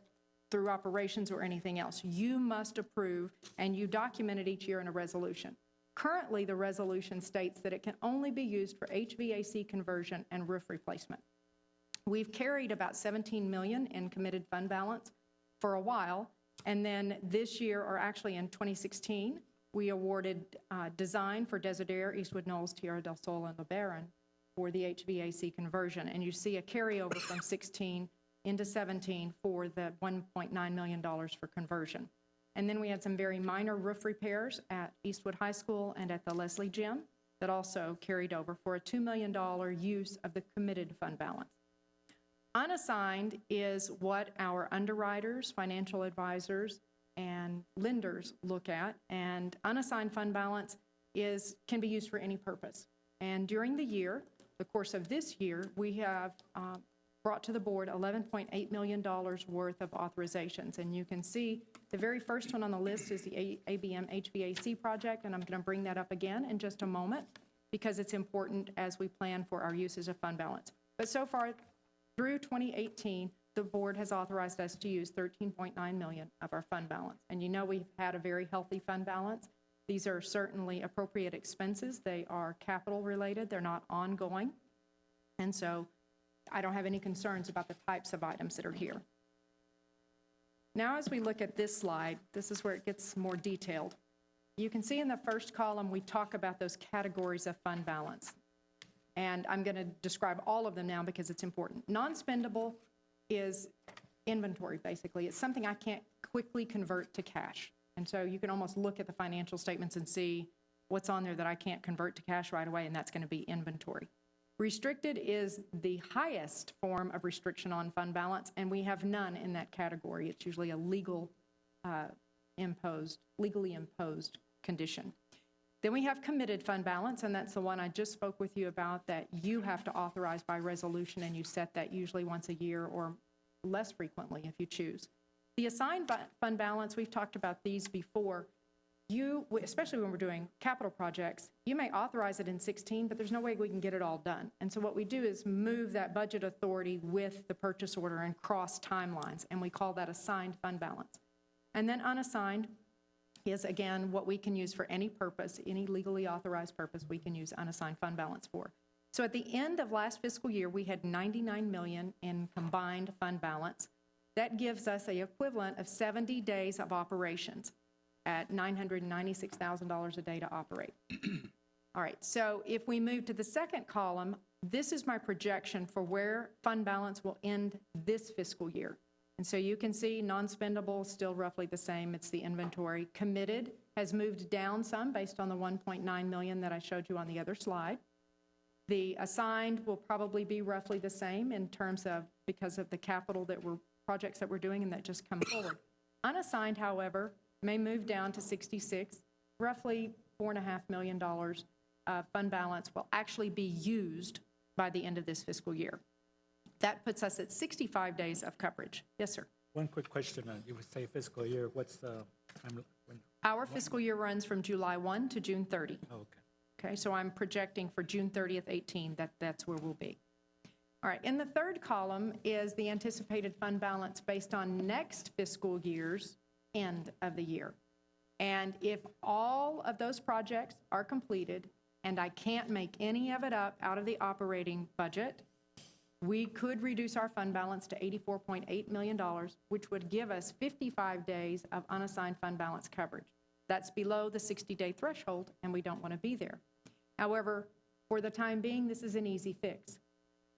through operations or anything else. You must approve, and you document it each year in a resolution. Currently, the resolution states that it can only be used for HVAC conversion and roof replacement. We've carried about $17 million in committed fund balance for a while, and then this year, or actually in 2016, we awarded design for Desert Air, Eastwood Knolls, Tierra del Sol, and LeBaron for the HVAC conversion. And you see a carryover from 16 into 17 for the $1.9 million for conversion. And then we had some very minor roof repairs at Eastwood High School and at the Leslie Gym that also carried over for a $2 million use of the committed fund balance. Unassigned is what our underwriters, financial advisors, and lenders look at, and unassigned fund balance can be used for any purpose. And during the course of this year, we have brought to the board $11.8 million worth of authorizations. And you can see the very first one on the list is the ABM HVAC project, and I'm going to bring that up again in just a moment because it's important as we plan for our uses of fund balance. But so far, through 2018, the board has authorized us to use $13.9 million of our fund balance. And you know we've had a very healthy fund balance. These are certainly appropriate expenses. They are capital related. They're not ongoing. And so I don't have any concerns about the types of items that are here. Now, as we look at this slide, this is where it gets more detailed. You can see in the first column, we talk about those categories of fund balance. And I'm going to describe all of them now because it's important. Non-spendable is inventory, basically. It's something I can't quickly convert to cash. And so you can almost look at the financial statements and see what's on there that I can't convert to cash right away, and that's going to be inventory. Restricted is the highest form of restriction on fund balance, and we have none in that category. It's usually a legally imposed condition. Then we have committed fund balance, and that's the one I just spoke with you about that you have to authorize by resolution, and you set that usually once a year or less frequently if you choose. The assigned fund balance, we've talked about these before. You, especially when we're doing capital projects, you may authorize it in 16, but there's no way we can get it all done. And so what we do is move that budget authority with the purchase order and cross timelines, and we call that assigned fund balance. And then unassigned is, again, what we can use for any purpose, any legally authorized purpose we can use unassigned fund balance for. So at the end of last fiscal year, we had $99 million in combined fund balance. That gives us the equivalent of 70 days of operations at $996,000 a day to operate. All right, so if we move to the second column, this is my projection for where fund balance will end this fiscal year. And so you can see non-spendable, still roughly the same. It's the inventory. Committed has moved down some based on the $1.9 million that I showed you on the other slide. The assigned will probably be roughly the same in terms of, because of the capital projects that we're doing and that just come forward. Unassigned, however, may move down to 66, roughly $4.5 million fund balance will actually be used by the end of this fiscal year. That puts us at 65 days of coverage. Yes, sir.
One quick question. You would say fiscal year, what's the time?
Our fiscal year runs from July 1 to June 30.
Okay.
Okay, so I'm projecting for June 30th, 18, that's where we'll be. All right, in the third column is the anticipated fund balance based on next fiscal year's end of the year. And if all of those projects are completed and I can't make any of it up out of the operating budget, we could reduce our fund balance to $84.8 million, which would give us 55 days of unassigned fund balance coverage. That's below the 60-day threshold, and we don't want to be there. However, for the time being, this is an easy fix.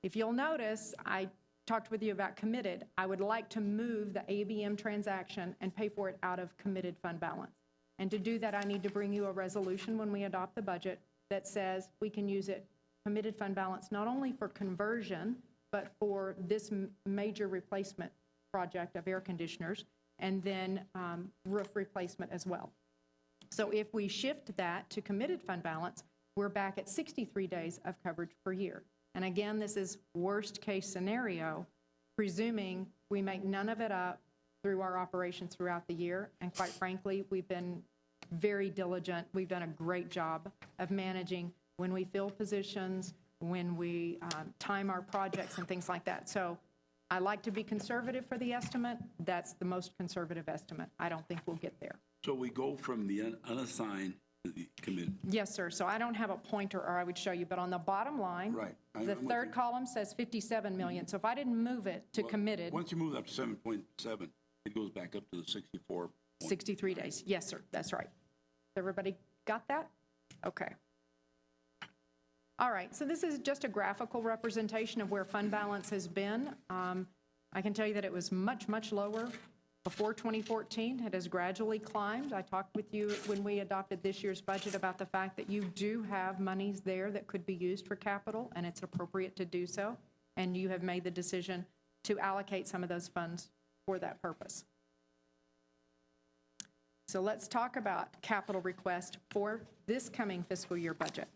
If you'll notice, I talked with you about committed. I would like to move the ABM transaction and pay for it out of committed fund balance. And to do that, I need to bring you a resolution when we adopt the budget that says we can use it, committed fund balance, not only for conversion, but for this major replacement project of air conditioners, and then roof replacement as well. So if we shift that to committed fund balance, we're back at 63 days of coverage per year. And again, this is worst case scenario, presuming we make none of it up through our operations throughout the year. And quite frankly, we've been very diligent. We've done a great job of managing when we fill positions, when we time our projects and things like that. So I like to be conservative for the estimate. That's the most conservative estimate. I don't think we'll get there.
So we go from the unassigned to the committed.
Yes, sir. So I don't have a pointer, or I would show you, but on the bottom line,
Right.
the third column says 57 million. So if I didn't move it to committed,
Once you move up to 7.7, it goes back up to the 64.
63 days. Yes, sir. That's right. Everybody got that? Okay. All right. So this is just a graphical representation of where fund balance has been. I can tell you that it was much, much lower before 2014. It has gradually climbed. I talked with you when we adopted this year's budget about the fact that you do have monies there that could be used for capital, and it's appropriate to do so. And you have made the decision to allocate some of those funds for that purpose. So let's talk about capital request for this coming fiscal year budget.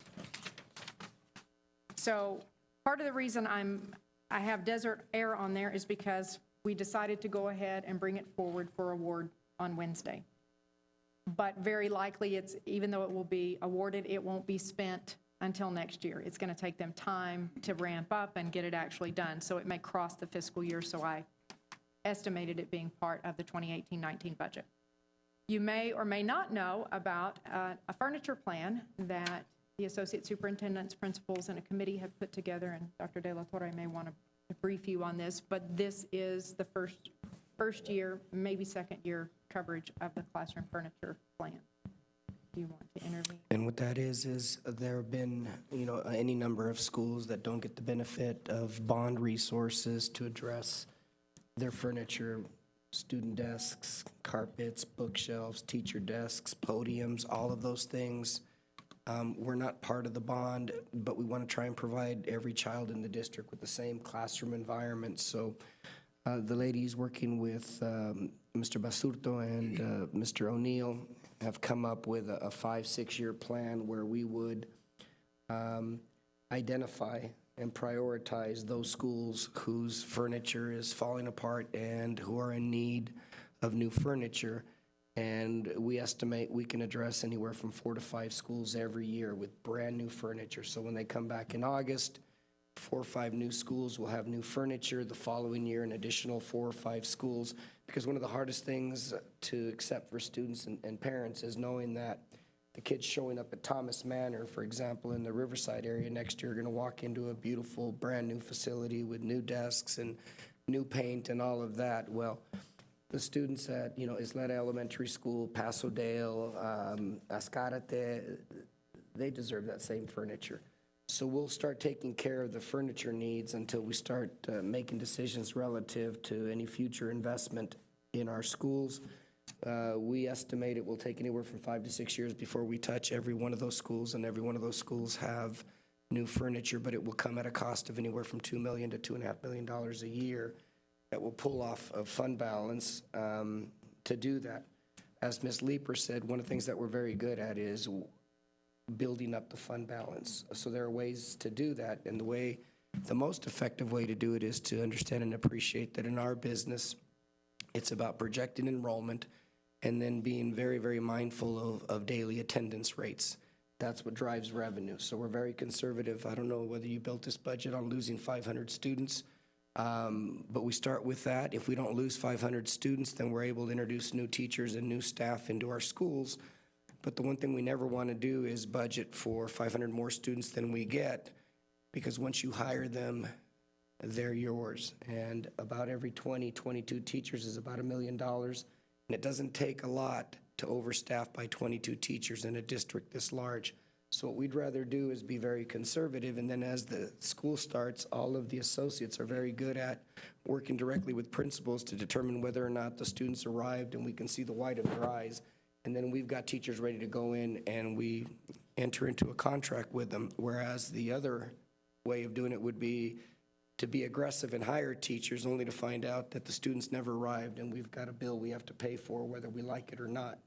So part of the reason I have Desert Air on there is because we decided to go ahead and bring it forward for award on Wednesday. But very likely, even though it will be awarded, it won't be spent until next year. It's going to take them time to ramp up and get it actually done. So it may cross the fiscal year, so I estimated it being part of the 2018-19 budget. You may or may not know about a furniture plan that the associate superintendents, principals, and a committee have put together, and Dr. De La Torre may want to brief you on this, but this is the first year, maybe second year coverage of the classroom furniture plan. Do you want to intervene?
And what that is there have been, any number of schools that don't get the benefit of bond resources to address their furniture, student desks, carpets, bookshelves, teacher desks, podiums, all of those things. We're not part of the bond, but we want to try and provide every child in the district with the same classroom environment. So the ladies working with Mr. Basurto and Mr. O'Neill have come up with a 5-6 year plan where we would identify and prioritize those schools whose furniture is falling apart and who are in need of new furniture. And we estimate we can address anywhere from 4 to 5 schools every year with brand new furniture. So when they come back in August, 4 or 5 new schools will have new furniture. The following year, an additional 4 or 5 schools. Because one of the hardest things to accept for students and parents is knowing that the kids showing up at Thomas Manor, for example, in the Riverside area next year are going to walk into a beautiful brand new facility with new desks and new paint and all of that. Well, the students at, Ysleta Elementary School, Paso Dale, Ascarate, they deserve that same furniture. So we'll start taking care of the furniture needs until we start making decisions relative to any future investment in our schools. We estimate it will take anywhere from 5 to 6 years before we touch every one of those schools, and every one of those schools have new furniture, but it will come at a cost of anywhere from $2 million to $2.5 million a year that will pull off of fund balance to do that. As Ms. Leeper said, one of the things that we're very good at is building up the fund balance. So there are ways to do that, and the most effective way to do it is to understand and appreciate that in our business, it's about projecting enrollment and then being very, very mindful of daily attendance rates. That's what drives revenue. So we're very conservative. I don't know whether you built this budget on losing 500 students, but we start with that. If we don't lose 500 students, then we're able to introduce new teachers and new staff into our schools. But the one thing we never want to do is budget for 500 more students than we get, because once you hire them, they're yours. And about every 22 teachers is about $1 million. And it doesn't take a lot to overstaff by 22 teachers in a district this large. So what we'd rather do is be very conservative, and then as the school starts, all of the associates are very good at working directly with principals to determine whether or not the students arrived, and we can see the white of their eyes. And then we've got teachers ready to go in, and we enter into a contract with them, whereas the other way of doing it would be to be aggressive and hire teachers only to find out that the students never arrived, and we've got a bill we have to pay for whether we like it or not.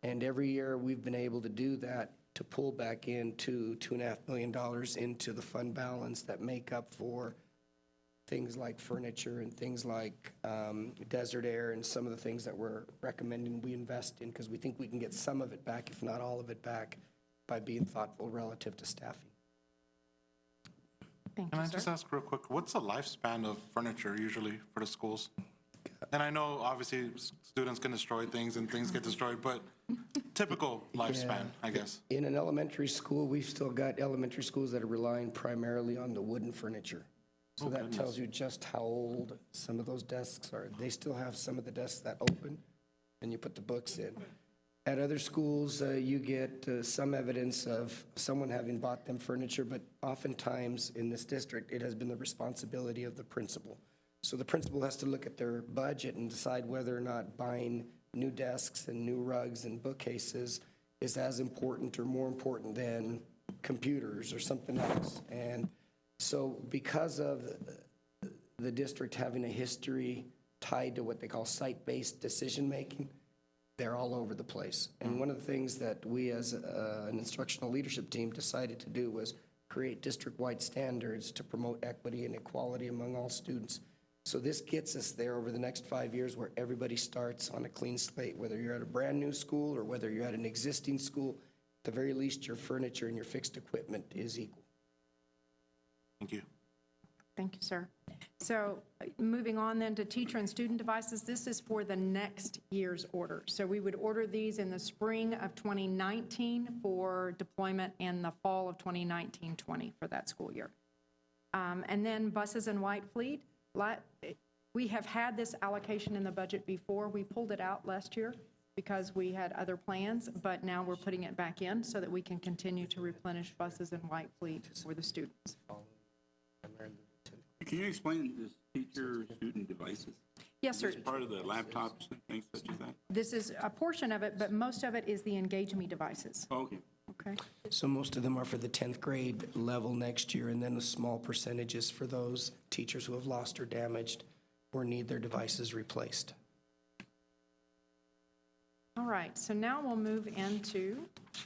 And every year we've been able to do that, to pull back into $2.5 million into the fund balance that make up for things like furniture and things like desert air and some of the things that we're recommending we invest in, because we think we can get some of it back, if not all of it back, by being thoughtful relative to staffing.
Thank
Can
you,
I
sir.
just ask real quick, what's the lifespan of furniture usually for the schools? And I know obviously students can destroy things and things get destroyed, but typical lifespan, I guess.
In an elementary school, we've still got elementary schools that are relying primarily on the wooden furniture. So that tells you just how old some of those desks are. They still have some of the desks that open, and you put the books in. At other schools, you get some evidence of someone having bought them furniture, but oftentimes in this district, it has been the responsibility of the principal. So the principal has to look at their budget and decide whether or not buying new desks and new rugs and bookcases is as important or more important than computers or something else. And so because of the district having a history tied to what they call site-based decision-making, they're all over the place. And one of the things that we as an instructional leadership team decided to do was create district-wide standards to promote equity and equality among all students. So this gets us there over the next 5 years, where everybody starts on a clean slate, whether you're at a brand-new school or whether you're at an existing school. At the very least, your furniture and your fixed equipment is equal.
Thank you.
Thank you, sir. So moving on then to teacher and student devices, this is for the next year's order. So we would order these in the spring of 2019 for deployment in the fall of 2019-20 for that school year. And then buses and white fleet. We have had this allocation in the budget before. We pulled it out last year because we had other plans, but now we're putting it back in so that we can continue to replenish buses and white fleet for the students.
Can you explain this teacher-student devices?
Yes, sir.
Is this part of the laptops and things such as that?
This is a portion of it, but most of it is the Engage Me devices.
Oh, okay.
Okay.
So most of them are for the 10th grade level next year, and then a small percentage is for those teachers who have lost or damaged or need their devices replaced.
All right, so now we'll move into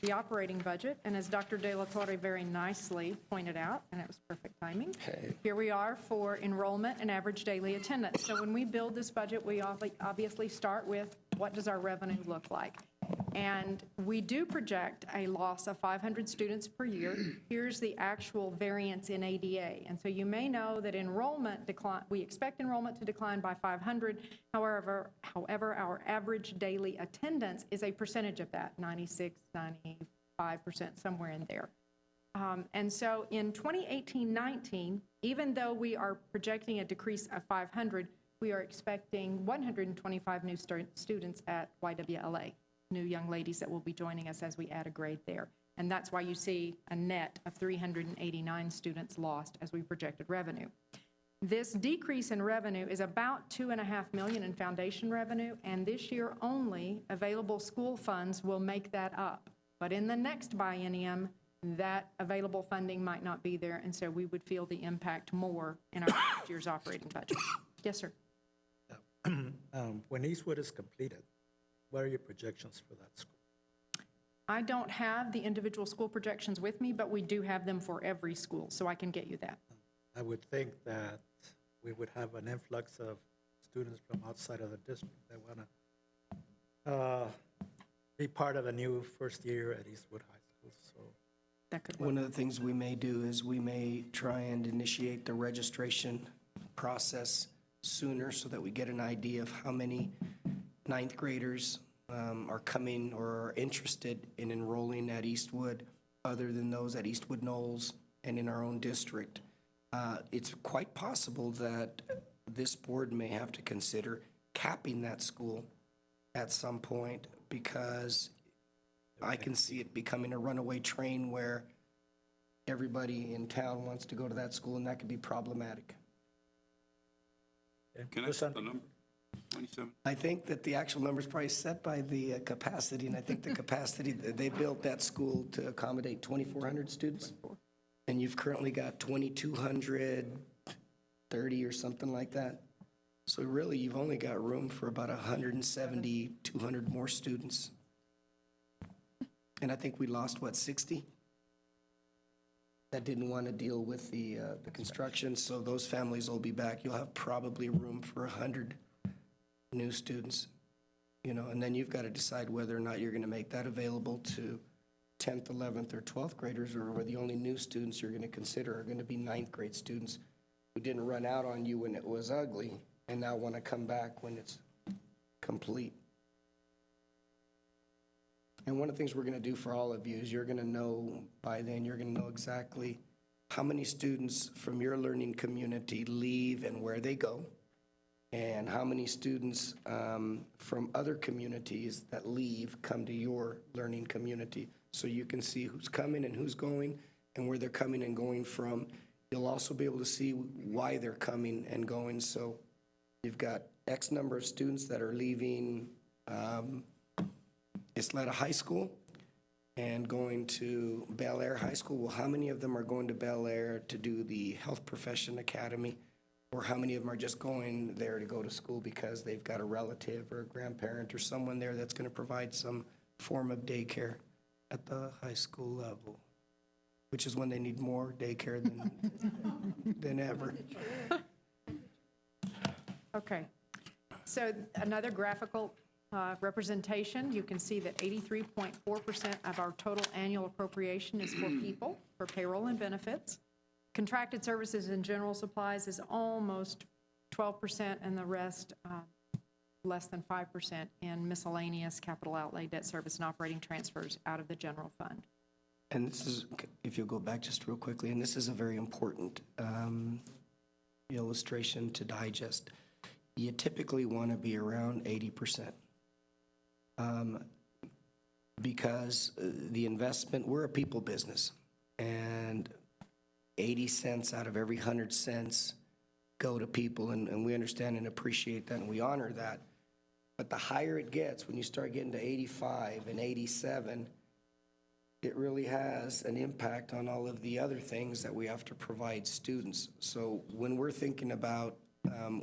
the operating budget. And as Dr. De La Torre very nicely pointed out, and it was perfect timing, here we are for enrollment and average daily attendance. So when we build this budget, we obviously start with what does our revenue look like? And we do project a loss of 500 students per year. Here's the actual variance in ADA. And so you may know that enrollment decline, we expect enrollment to decline by 500. However, our average daily attendance is a percentage of that, 96, 95%, somewhere in there. And so in 2018-19, even though we are projecting a decrease of 500, we are expecting 125 new students at YWLA. New young ladies that will be joining us as we add a grade there. And that's why you see a net of 389 students lost as we projected revenue. This decrease in revenue is about $2.5 million in foundation revenue, and this year only available school funds will make that up. But in the next biennium, that available funding might not be there, and so we would feel the impact more in our next year's operating budget. Yes, sir.
When Eastwood is completed, what are your projections for that school?
I don't have the individual school projections with me, but we do have them for every school, so I can get you that.
I would think that we would have an influx of students from outside of the district that want to be part of a new first year at Eastwood High School, so.
That could work.
One of the things we may do is we may try and initiate the registration process sooner so that we get an idea of how many ninth graders are coming or are interested in enrolling at Eastwood, other than those at Eastwood Knowles and in our own district. It's quite possible that this board may have to consider capping that school at some point, because I can see it becoming a runaway train where everybody in town wants to go to that school, and that could be problematic.
Can I set the number? 27?
I think that the actual number is probably set by the capacity, and I think the capacity, they built that school to accommodate 2,400 students, and you've currently got 2,230 or something like that. So really, you've only got room for about 170, 200 more students. And I think we lost, what, 60? That didn't want to deal with the construction, so those families will be back. You'll have probably room for 100 new students, and then you've got to decide whether or not you're going to make that available to 10th, 11th, or 12th graders, or whether the only new students you're going to consider are going to be ninth grade students who didn't run out on you when it was ugly and now want to come back when it's complete. And one of the things we're going to do for all of you is you're going to know by then, you're going to know exactly how many students from your learning community leave and where they go, and how many students from other communities that leave come to your learning community. So you can see who's coming and who's going and where they're coming and going from. You'll also be able to see why they're coming and going. So you've got X number of students that are leaving Ysleta High School and going to Bel Air High School. Well, how many of them are going to Bel Air to do the Health Profession Academy? Or how many of them are just going there to go to school because they've got a relative or a grandparent or someone there that's going to provide some form of daycare at the high school level, which is when they need more daycare than ever.
Okay. So another graphical representation, you can see that 83.4% of our total annual appropriation is for people, for payroll and benefits. Contracted services and general supplies is almost 12%, and the rest less than 5% in miscellaneous capital outlay, debt service, and operating transfers out of the general fund.
And this is, if you'll go back just real quickly, and this is a very important illustration to digest. You typically want to be around 80%. Because the investment, we're a people business, and 80 cents out of every 100 cents go to people, and we understand and appreciate that, and we honor that. But the higher it gets, when you start getting to 85 and 87, it really has an impact on all of the other things that we have to provide students. So when we're thinking about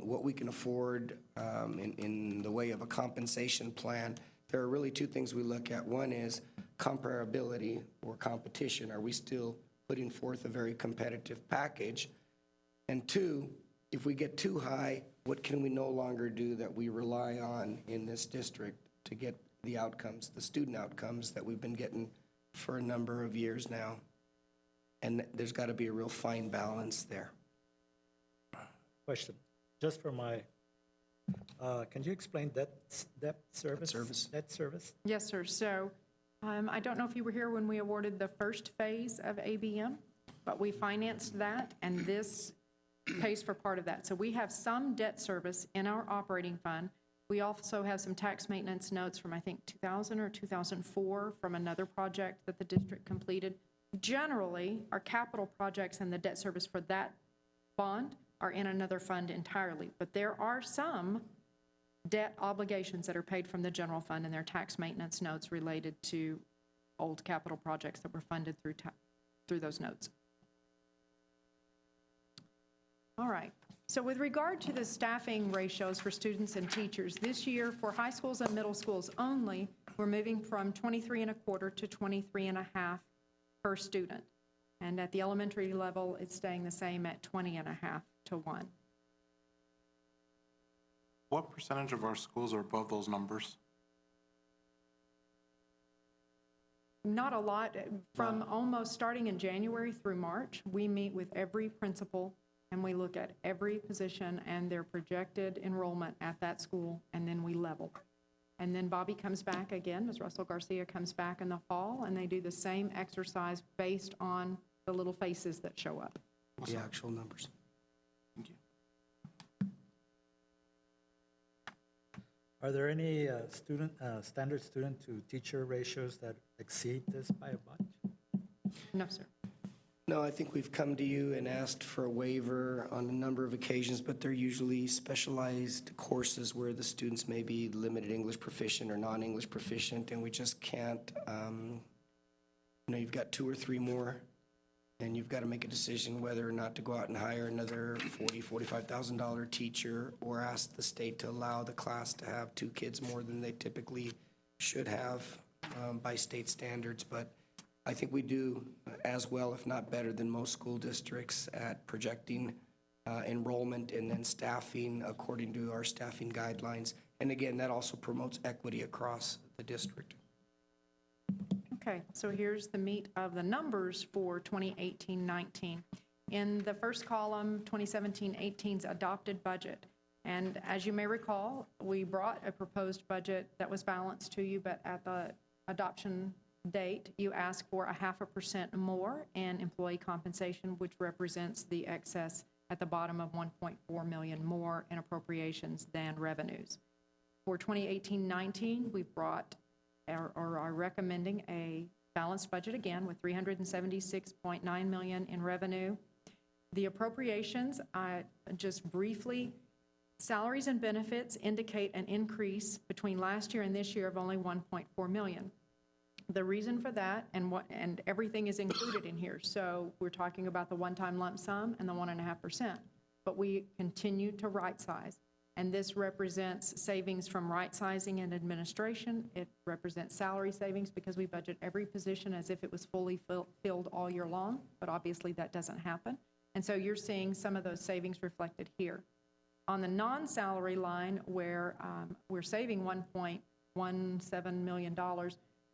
what we can afford in the way of a compensation plan, there are really two things we look at. One is comparability or competition. Are we still putting forth a very competitive package? And two, if we get too high, what can we no longer do that we rely on in this district to get the outcomes, the student outcomes that we've been getting for a number of years now? And there's got to be a real fine balance there.
Question, just for my, can you explain debt service? Debt service?
Yes, sir. So I don't know if you were here when we awarded the first phase of ABM, but we financed that, and this pays for part of that. So we have some debt service in our operating fund. We also have some tax maintenance notes from, I think, 2000 or 2004 from another project that the district completed. Generally, our capital projects and the debt service for that bond are in another fund entirely, but there are some debt obligations that are paid from the general fund, and their tax maintenance notes related to old capital projects that were funded through through those notes. All right. So with regard to the staffing ratios for students and teachers, this year for high schools and middle schools only, we're moving from 23.25 to 23.5 per student. And at the elementary level, it's staying the same at 20.5 to 1.
What percentage of our schools are above those numbers?
Not a lot. From almost starting in January through March, we meet with every principal and we look at every position and their projected enrollment at that school, and then we level. And then Bobby comes back again, Ms. Russell Garcia comes back in the fall, and they do the same exercise based on the little faces that show up.
The actual numbers.
Thank you.
Are there any standard student to teacher ratios that exceed this by a bunch?
No, sir.
No, I think we've come to you and asked for a waiver on a number of occasions, but they're usually specialized courses where the students may be limited English proficient or non-English proficient, and we just can't, you've got 2 or 3 more, and you've got to make a decision whether or not to go out and hire another $40,000, $45,000 teacher, or ask the state to allow the class to have 2 kids more than they typically should have by state standards. But I think we do as well, if not better, than most school districts at projecting enrollment and then staffing according to our staffing guidelines. And again, that also promotes equity across the district.
Okay, so here's the meat of the numbers for 2018-19. In the first column, 2017-18's adopted budget. And as you may recall, we brought a proposed budget that was balanced to you, but at the adoption date, you asked for 0.5% more in employee compensation, which represents the excess at the bottom of 1.4 million more in appropriations than revenues. For 2018-19, we brought or are recommending a balanced budget again with 376.9 million in revenue. The appropriations, just briefly, salaries and benefits indicate an increase between last year and this year of only 1.4 million. The reason for that, and everything is included in here, so we're talking about the one-time lump sum and the 1.5%, but we continue to right-size, and this represents savings from right-sizing and administration. It represents salary savings because we budget every position as if it was fully filled all year long, but obviously that doesn't happen, and so you're seeing some of those savings reflected here. On the non-salary line, where we're saving $1.17 million,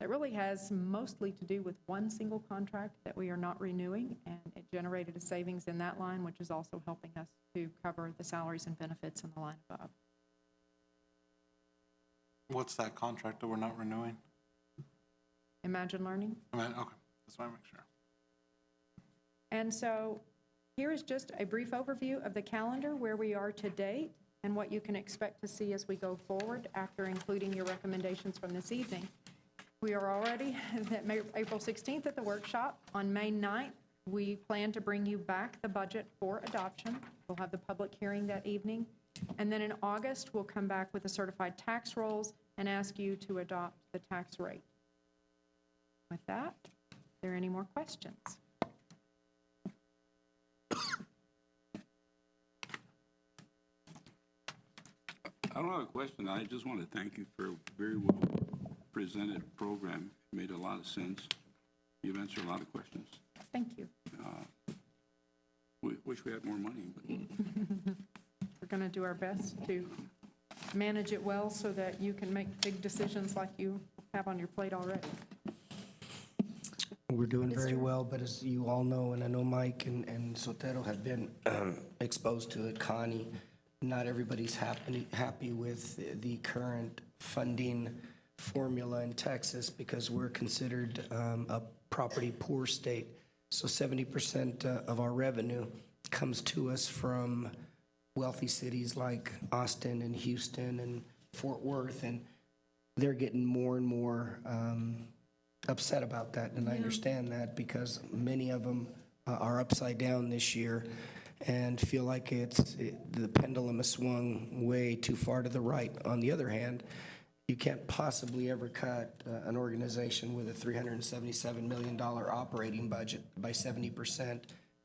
that really has mostly to do with one single contract that we are not renewing, and it generated a savings in that line, which is also helping us to cover the salaries and benefits in the line above.
What's that contract that we're not renewing?
Imagine Learning.
Okay, just want to make sure.
And so here is just a brief overview of the calendar, where we are to date, and what you can expect to see as we go forward after including your recommendations from this evening. We are already at April 16th at the workshop. On May 9th, we plan to bring you back the budget for adoption. We'll have the public hearing that evening. And then in August, we'll come back with the certified tax rolls and ask you to adopt the tax rate. With that, are there any more questions?
I don't have a question. I just want to thank you for a very well presented program. It made a lot of sense. You've answered a lot of questions.
Thank you.
We wish we had more money, but
We're going to do our best to manage it well so that you can make big decisions like you have on your plate already.
We're doing very well, but as you all know, and I know Mike and Sotero have been exposed to it, Connie, not everybody's happy with the current funding formula in Texas because we're considered a property poor state. So 70% of our revenue comes to us from wealthy cities like Austin and Houston and Fort Worth, and they're getting more and more upset about that, and I understand that because many of them are upside down this year and feel like the pendulum has swung way too far to the right. On the other hand, you can't possibly ever cut an organization with a $377 million operating budget by 70%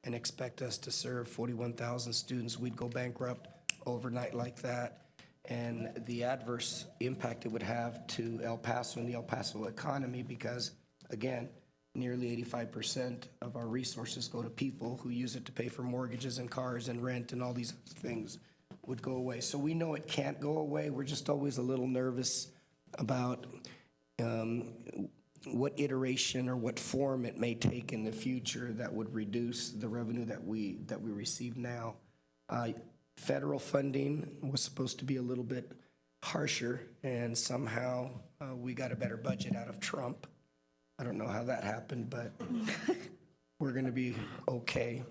and expect us to serve 41,000 students. We'd go bankrupt overnight like that. And the adverse impact it would have to El Paso and the El Paso economy, because, again, nearly 85% of our resources go to people who use it to pay for mortgages and cars and rent and all these things would go away. So we know it can't go away. We're just always a little nervous about what iteration or what form it may take in the future that would reduce the revenue that we receive now. Federal funding was supposed to be a little bit harsher, and somehow we got a better budget out of Trump. I don't know how that happened, but we're going to be okay.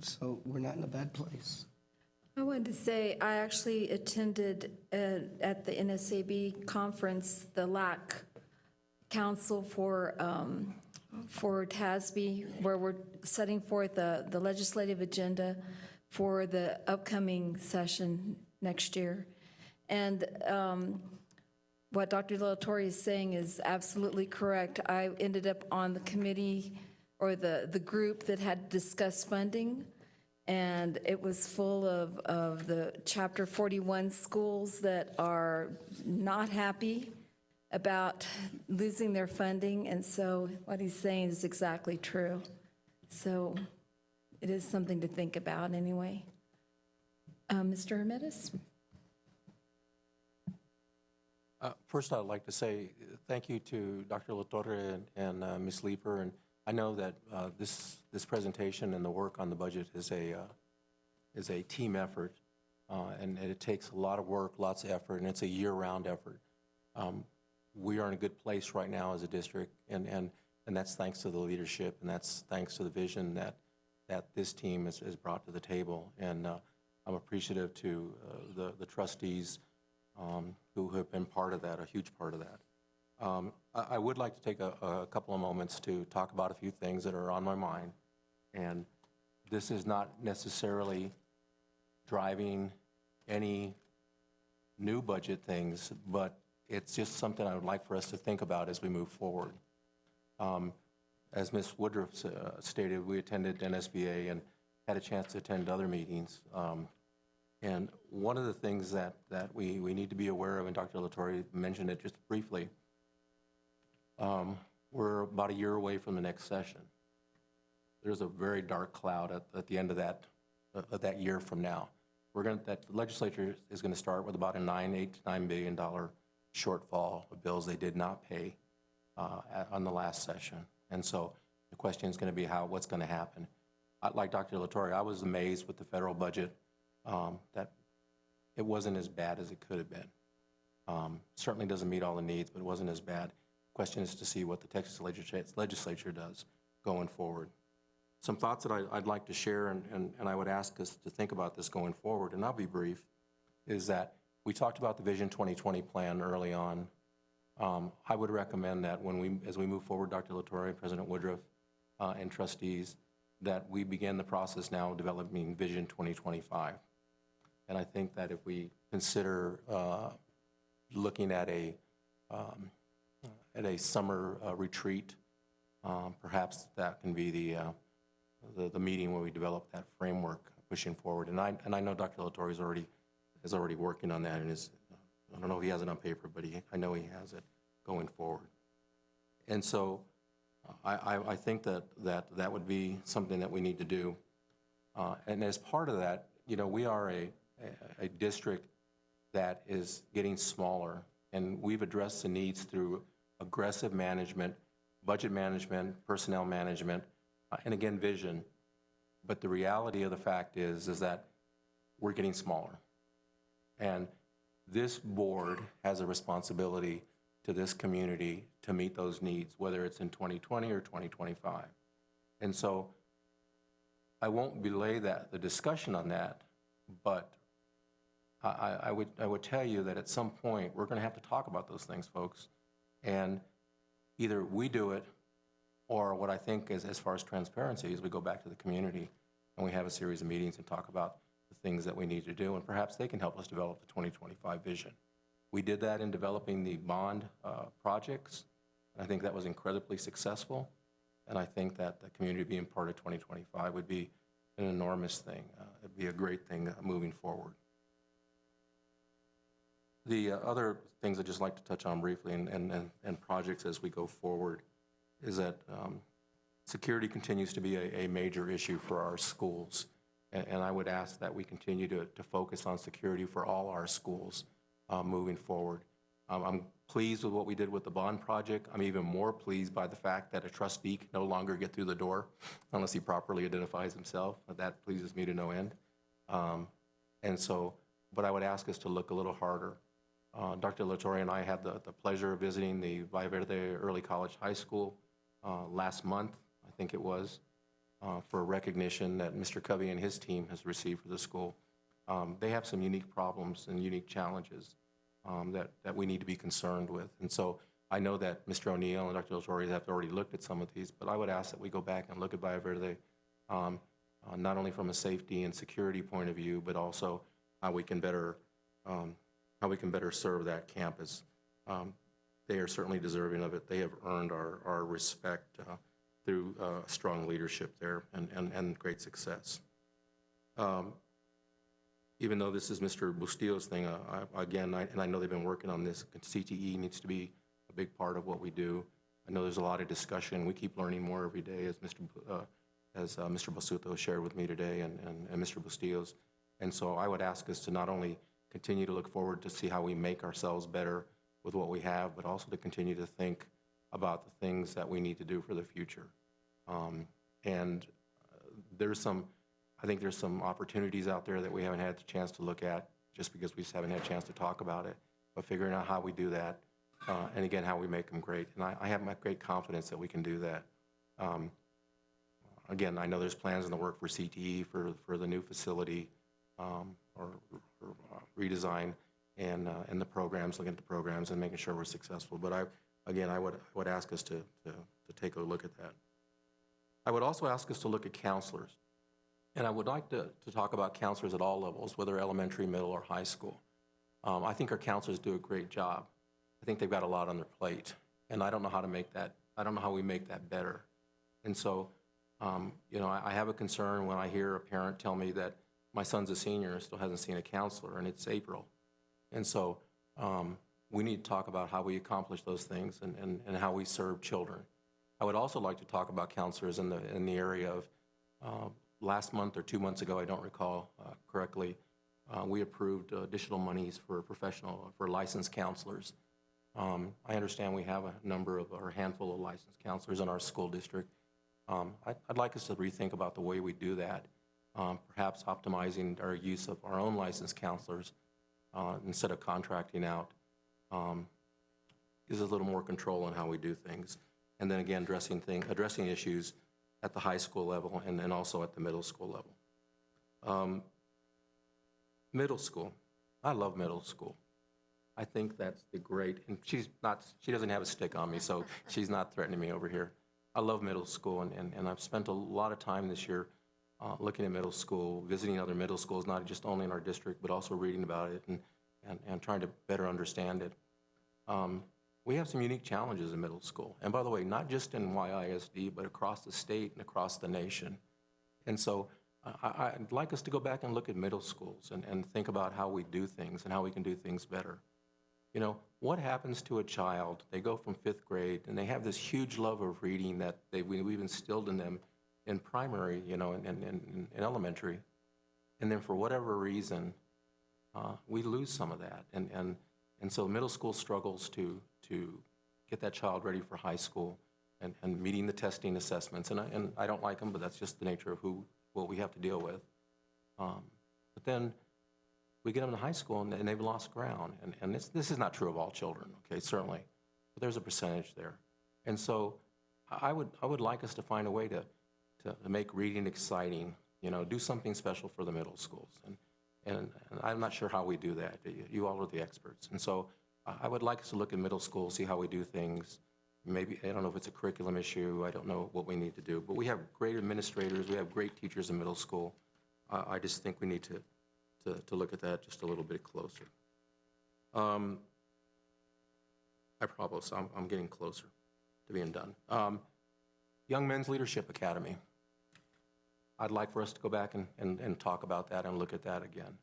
So we're not in a bad place.
I wanted to say, I actually attended at the NSAB conference, the LAC Council for TASB, where we're setting forth the legislative agenda for the upcoming session next year. And what Dr. De La Torre is saying is absolutely correct. I ended up on the committee or the group that had discussed funding, and it was full of the Chapter 41 schools that are not happy about losing their funding, and so what he's saying is exactly true. So it is something to think about anyway. Mr. Hermitas?
First, I'd like to say thank you to Dr. La Torre and Ms. Leeper. And I know that this presentation and the work on the budget is a team effort, and it takes a lot of work, lots of effort, and it's a year-round effort. We are in a good place right now as a district, and that's thanks to the leadership, and that's thanks to the vision that this team has brought to the table. And I'm appreciative to the trustees who have been part of that, a huge part of that. I would like to take a couple of moments to talk about a few things that are on my mind. And this is not necessarily driving any new budget things, but it's just something I would like for us to think about as we move forward. As Ms. Woodruff stated, we attended NSBA and had a chance to attend other meetings. And one of the things that we need to be aware of, and Dr. La Torre mentioned it just briefly, we're about a year away from the next session. There's a very dark cloud at the end of that year from now. That the legislature is going to start with about a $8 to $9 billion shortfall of bills they did not pay on the last session. And so the question is going to be what's going to happen. Like Dr. La Torre, I was amazed with the federal budget that it wasn't as bad as it could have been. Certainly doesn't meet all the needs, but it wasn't as bad. The question is to see what the Texas legislature does going forward. Some thoughts that I'd like to share, and I would ask us to think about this going forward, and I'll be brief, is that we talked about the Vision 2020 plan early on. I would recommend that as we move forward, Dr. La Torre, President Woodruff, and trustees, that we begin the process now of developing Vision 2025. And I think that if we consider looking at a summer retreat, perhaps that can be the meeting where we develop that framework pushing forward. And I know Dr. La Torre is already working on that, and I don't know if he has it on paper, but I know he has it going forward. And so I think that would be something that we need to do. And as part of that, we are a district that is getting smaller, and we've addressed the needs through aggressive management, budget management, personnel management, and again, vision. But the reality of the fact is that we're getting smaller. And this board has a responsibility to this community to meet those needs, whether it's in 2020 or 2025. And so I won't belay the discussion on that, but I would tell you that at some point we're going to have to talk about those things, folks. And either we do it, or what I think is, as far as transparency, is we go back to the community and we have a series of meetings and talk about the things that we need to do, and perhaps they can help us develop the 2025 vision. We did that in developing the bond projects, and I think that was incredibly successful, and I think that the community being part of 2025 would be an enormous thing. It'd be a great thing moving forward. The other things I'd just like to touch on briefly and projects as we go forward is that security continues to be a major issue for our schools. And I would ask that we continue to focus on security for all our schools moving forward. I'm pleased with what we did with the bond project. I'm even more pleased by the fact that a trustee can no longer get through the door unless he properly identifies himself. That pleases me to no end. But I would ask us to look a little harder. Dr. Latorre and I had the pleasure of visiting the Valle Verde Early College High School last month, I think it was, for recognition that Mr. Covey and his team has received for the school. They have some unique problems and unique challenges that we need to be concerned with. And so I know that Mr. O'Neill and Dr. Latorre have already looked at some of these, but I would ask that we go back and look at Valle Verde, not only from a safety and security point of view, but also how we can better serve that campus. They are certainly deserving of it. They have earned our respect through strong leadership there and great success. Even though this is Mr. Bustillo's thing, I know they've been working on this, CTE needs to be a big part of what we do. I know there's a lot of discussion. We keep learning more every day, as Mr. Basuto shared with me today and Mr. Bustillo's. And so I would ask us to not only continue to look forward to see how we make ourselves better with what we have, but also to continue to think about the things that we need to do for the future. I think there's some opportunities out there that we haven't had the chance to look at just because we just haven't had a chance to talk about it, but figuring out how we do that, and again, how we make them great. And I have my great confidence that we can do that. Again, I know there's plans in the work for CTE for the new facility, or redesign and the programs, looking at the programs and making sure we're successful. But I would ask us to take a look at that. I would also ask us to look at counselors. And I would like to talk about counselors at all levels, whether elementary, middle, or high school. I think our counselors do a great job. I think they've got a lot on their plate. And I don't know how to make that, I don't know how we make that better. And so, I have a concern when I hear a parent tell me that my son's a senior and still hasn't seen a counselor, and it's April. And so we need to talk about how we accomplish those things and how we serve children. I would also like to talk about counselors in the area of last month or 2 months ago, I don't recall correctly, we approved additional monies for licensed counselors. I understand we have a handful of licensed counselors in our school district. I'd like us to rethink about the way we do that. Perhaps optimizing our use of our own licensed counselors instead of contracting out gives us a little more control on how we do things. And then again, addressing issues at the high school level and also at the middle school level. Middle school, I love middle school. I think that's the great, and she doesn't have a stick on me, so she's not threatening me over here. I love middle school, and I've spent a lot of time this year looking at middle school, visiting other middle schools, not just only in our district, but also reading about it and trying to better understand it. We have some unique challenges in middle school. And by the way, not just in YISD, but across the state and across the nation. And so I'd like us to go back and look at middle schools and think about how we do things and how we can do things better. What happens to a child? They go from 5th grade and they have this huge love of reading that we've instilled in them in primary, in elementary. And then for whatever reason, we lose some of that. And so middle school struggles to get that child ready for high school and meeting the testing assessments. And I don't like them, but that's just the nature of what we have to deal with. But then we get them to high school and they've lost ground. And this is not true of all children, okay, certainly. But there's a percentage there. And so I would like us to find a way to make reading exciting, do something special for the middle schools. And I'm not sure how we do that. You all are the experts. And so I would like us to look at middle school, see how we do things. Maybe, I don't know if it's a curriculum issue. I don't know what we need to do. But we have great administrators. We have great teachers in middle school. I just think we need to to look at that just a little bit closer. I promise, I'm getting closer to being done. Young Men's Leadership Academy. I'd like for us to go back and talk about that and look at that again.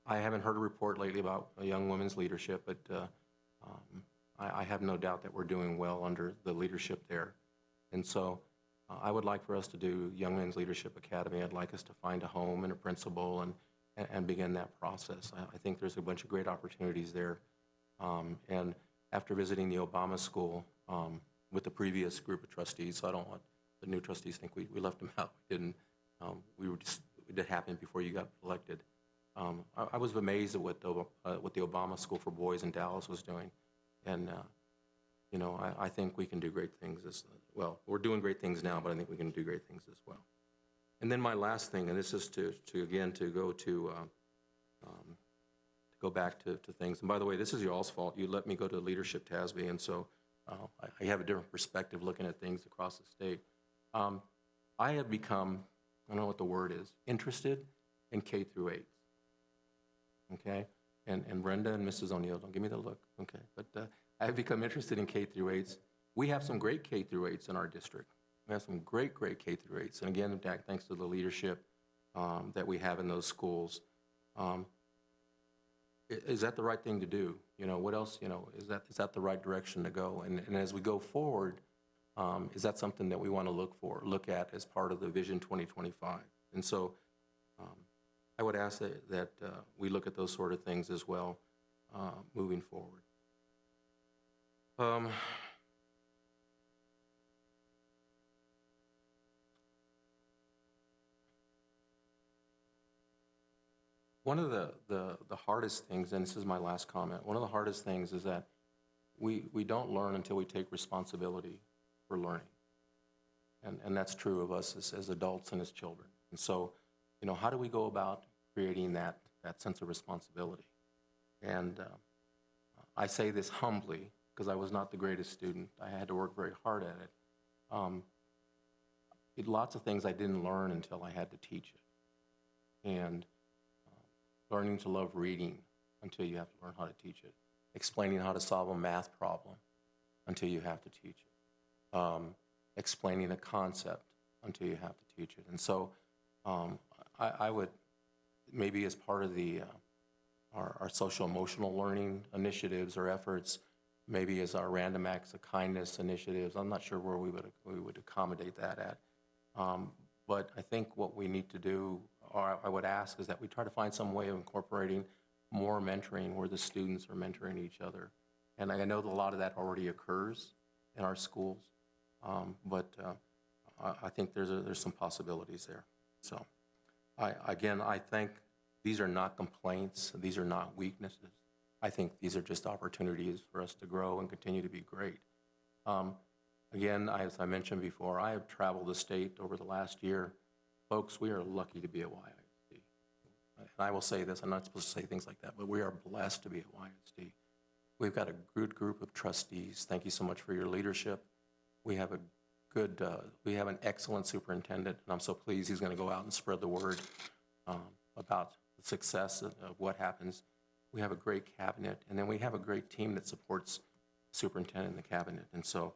I haven't heard a report lately about young women's leadership, but I have no doubt that we're doing well under the leadership there. And so I would like for us to do Young Men's Leadership Academy. I'd like us to find a home and a principal and begin that process. I think there's a bunch of great opportunities there. And after visiting the Obama School with the previous group of trustees, so I don't want the new trustees to think we left them out. We didn't. It did happen before you got elected. I was amazed at what the Obama School for Boys in Dallas was doing. And, you know, I think we can do great things as well. We're doing great things now, but I think we can do great things as well. And then my last thing, and this is to go back to things. And by the way, this is y'all's fault. You let me go to leadership TASB, and so I have a different perspective looking at things across the state. I have become, I don't know what the word is, interested in K through 8. Okay? And Brenda and Mrs. O'Neill, don't give me the look, okay? But I have become interested in K through 8s. We have some great K through 8s in our district. We have some great K through 8s. And again, thanks to the leadership that we have in those schools. Is that the right thing to do? You know, what else, you know, is that the right direction to go? And as we go forward, is that something that we want to look at as part of the Vision 2025? And so I would ask that we look at those sort of things as well moving forward. One of the hardest things, and this is my last comment, one of the hardest things is that we don't learn until we take responsibility for learning. And that's true of us as adults and as children. And so, you know, how do we go about creating that sense of responsibility? And I say this humbly because I was not the greatest student. I had to work very hard at it. Lots of things I didn't learn until I had to teach it. And learning to love reading until you have to learn how to teach it. Explaining how to solve a math problem until you have to teach it. Explaining a concept until you have to teach it. And so I would, maybe as part of our social emotional learning initiatives or efforts, maybe as our random acts of kindness initiatives, I'm not sure where we would accommodate that at. But I think what we need to do, or I would ask, is that we try to find some way of incorporating more mentoring where the students are mentoring each other. And I know that a lot of that already occurs in our schools, but I think there's some possibilities there. So I think these are not complaints, these are not weaknesses. I think these are just opportunities for us to grow and continue to be great. Again, as I mentioned before, I have traveled the state over the last year. Folks, we are lucky to be at YISD. And I will say this, I'm not supposed to say things like that, but we are blessed to be at YISD. We've got a good group of trustees. Thank you so much for your leadership. We have an excellent superintendent, and I'm so pleased he's going to go out and spread the word about the success of what happens. We have a great cabinet, and then we have a great team that supports the superintendent and the cabinet. And so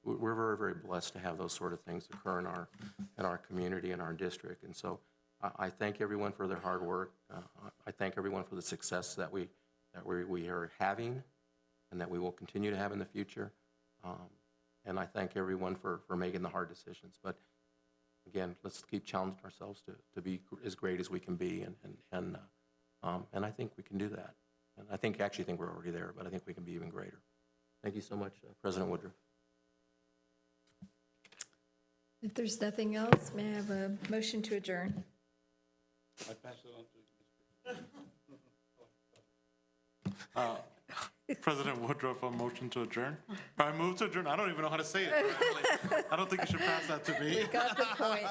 we're very, very blessed to have those sort of things occur in our community and our district. And so I thank everyone for their hard work. I thank everyone for the success that we are having and that we will continue to have in the future. And I thank everyone for making the hard decisions. But again, let's keep challenging ourselves to be as great as we can be. And I think we can do that. And I actually think we're already there, but I think we can be even greater. Thank you so much, President Woodruff.
If there's nothing else, may I have a motion to adjourn?
I pass it on to
President Woodruff, a motion to adjourn? I move to adjourn. I don't even know how to say it. I don't think you should pass that to me.
We got the point.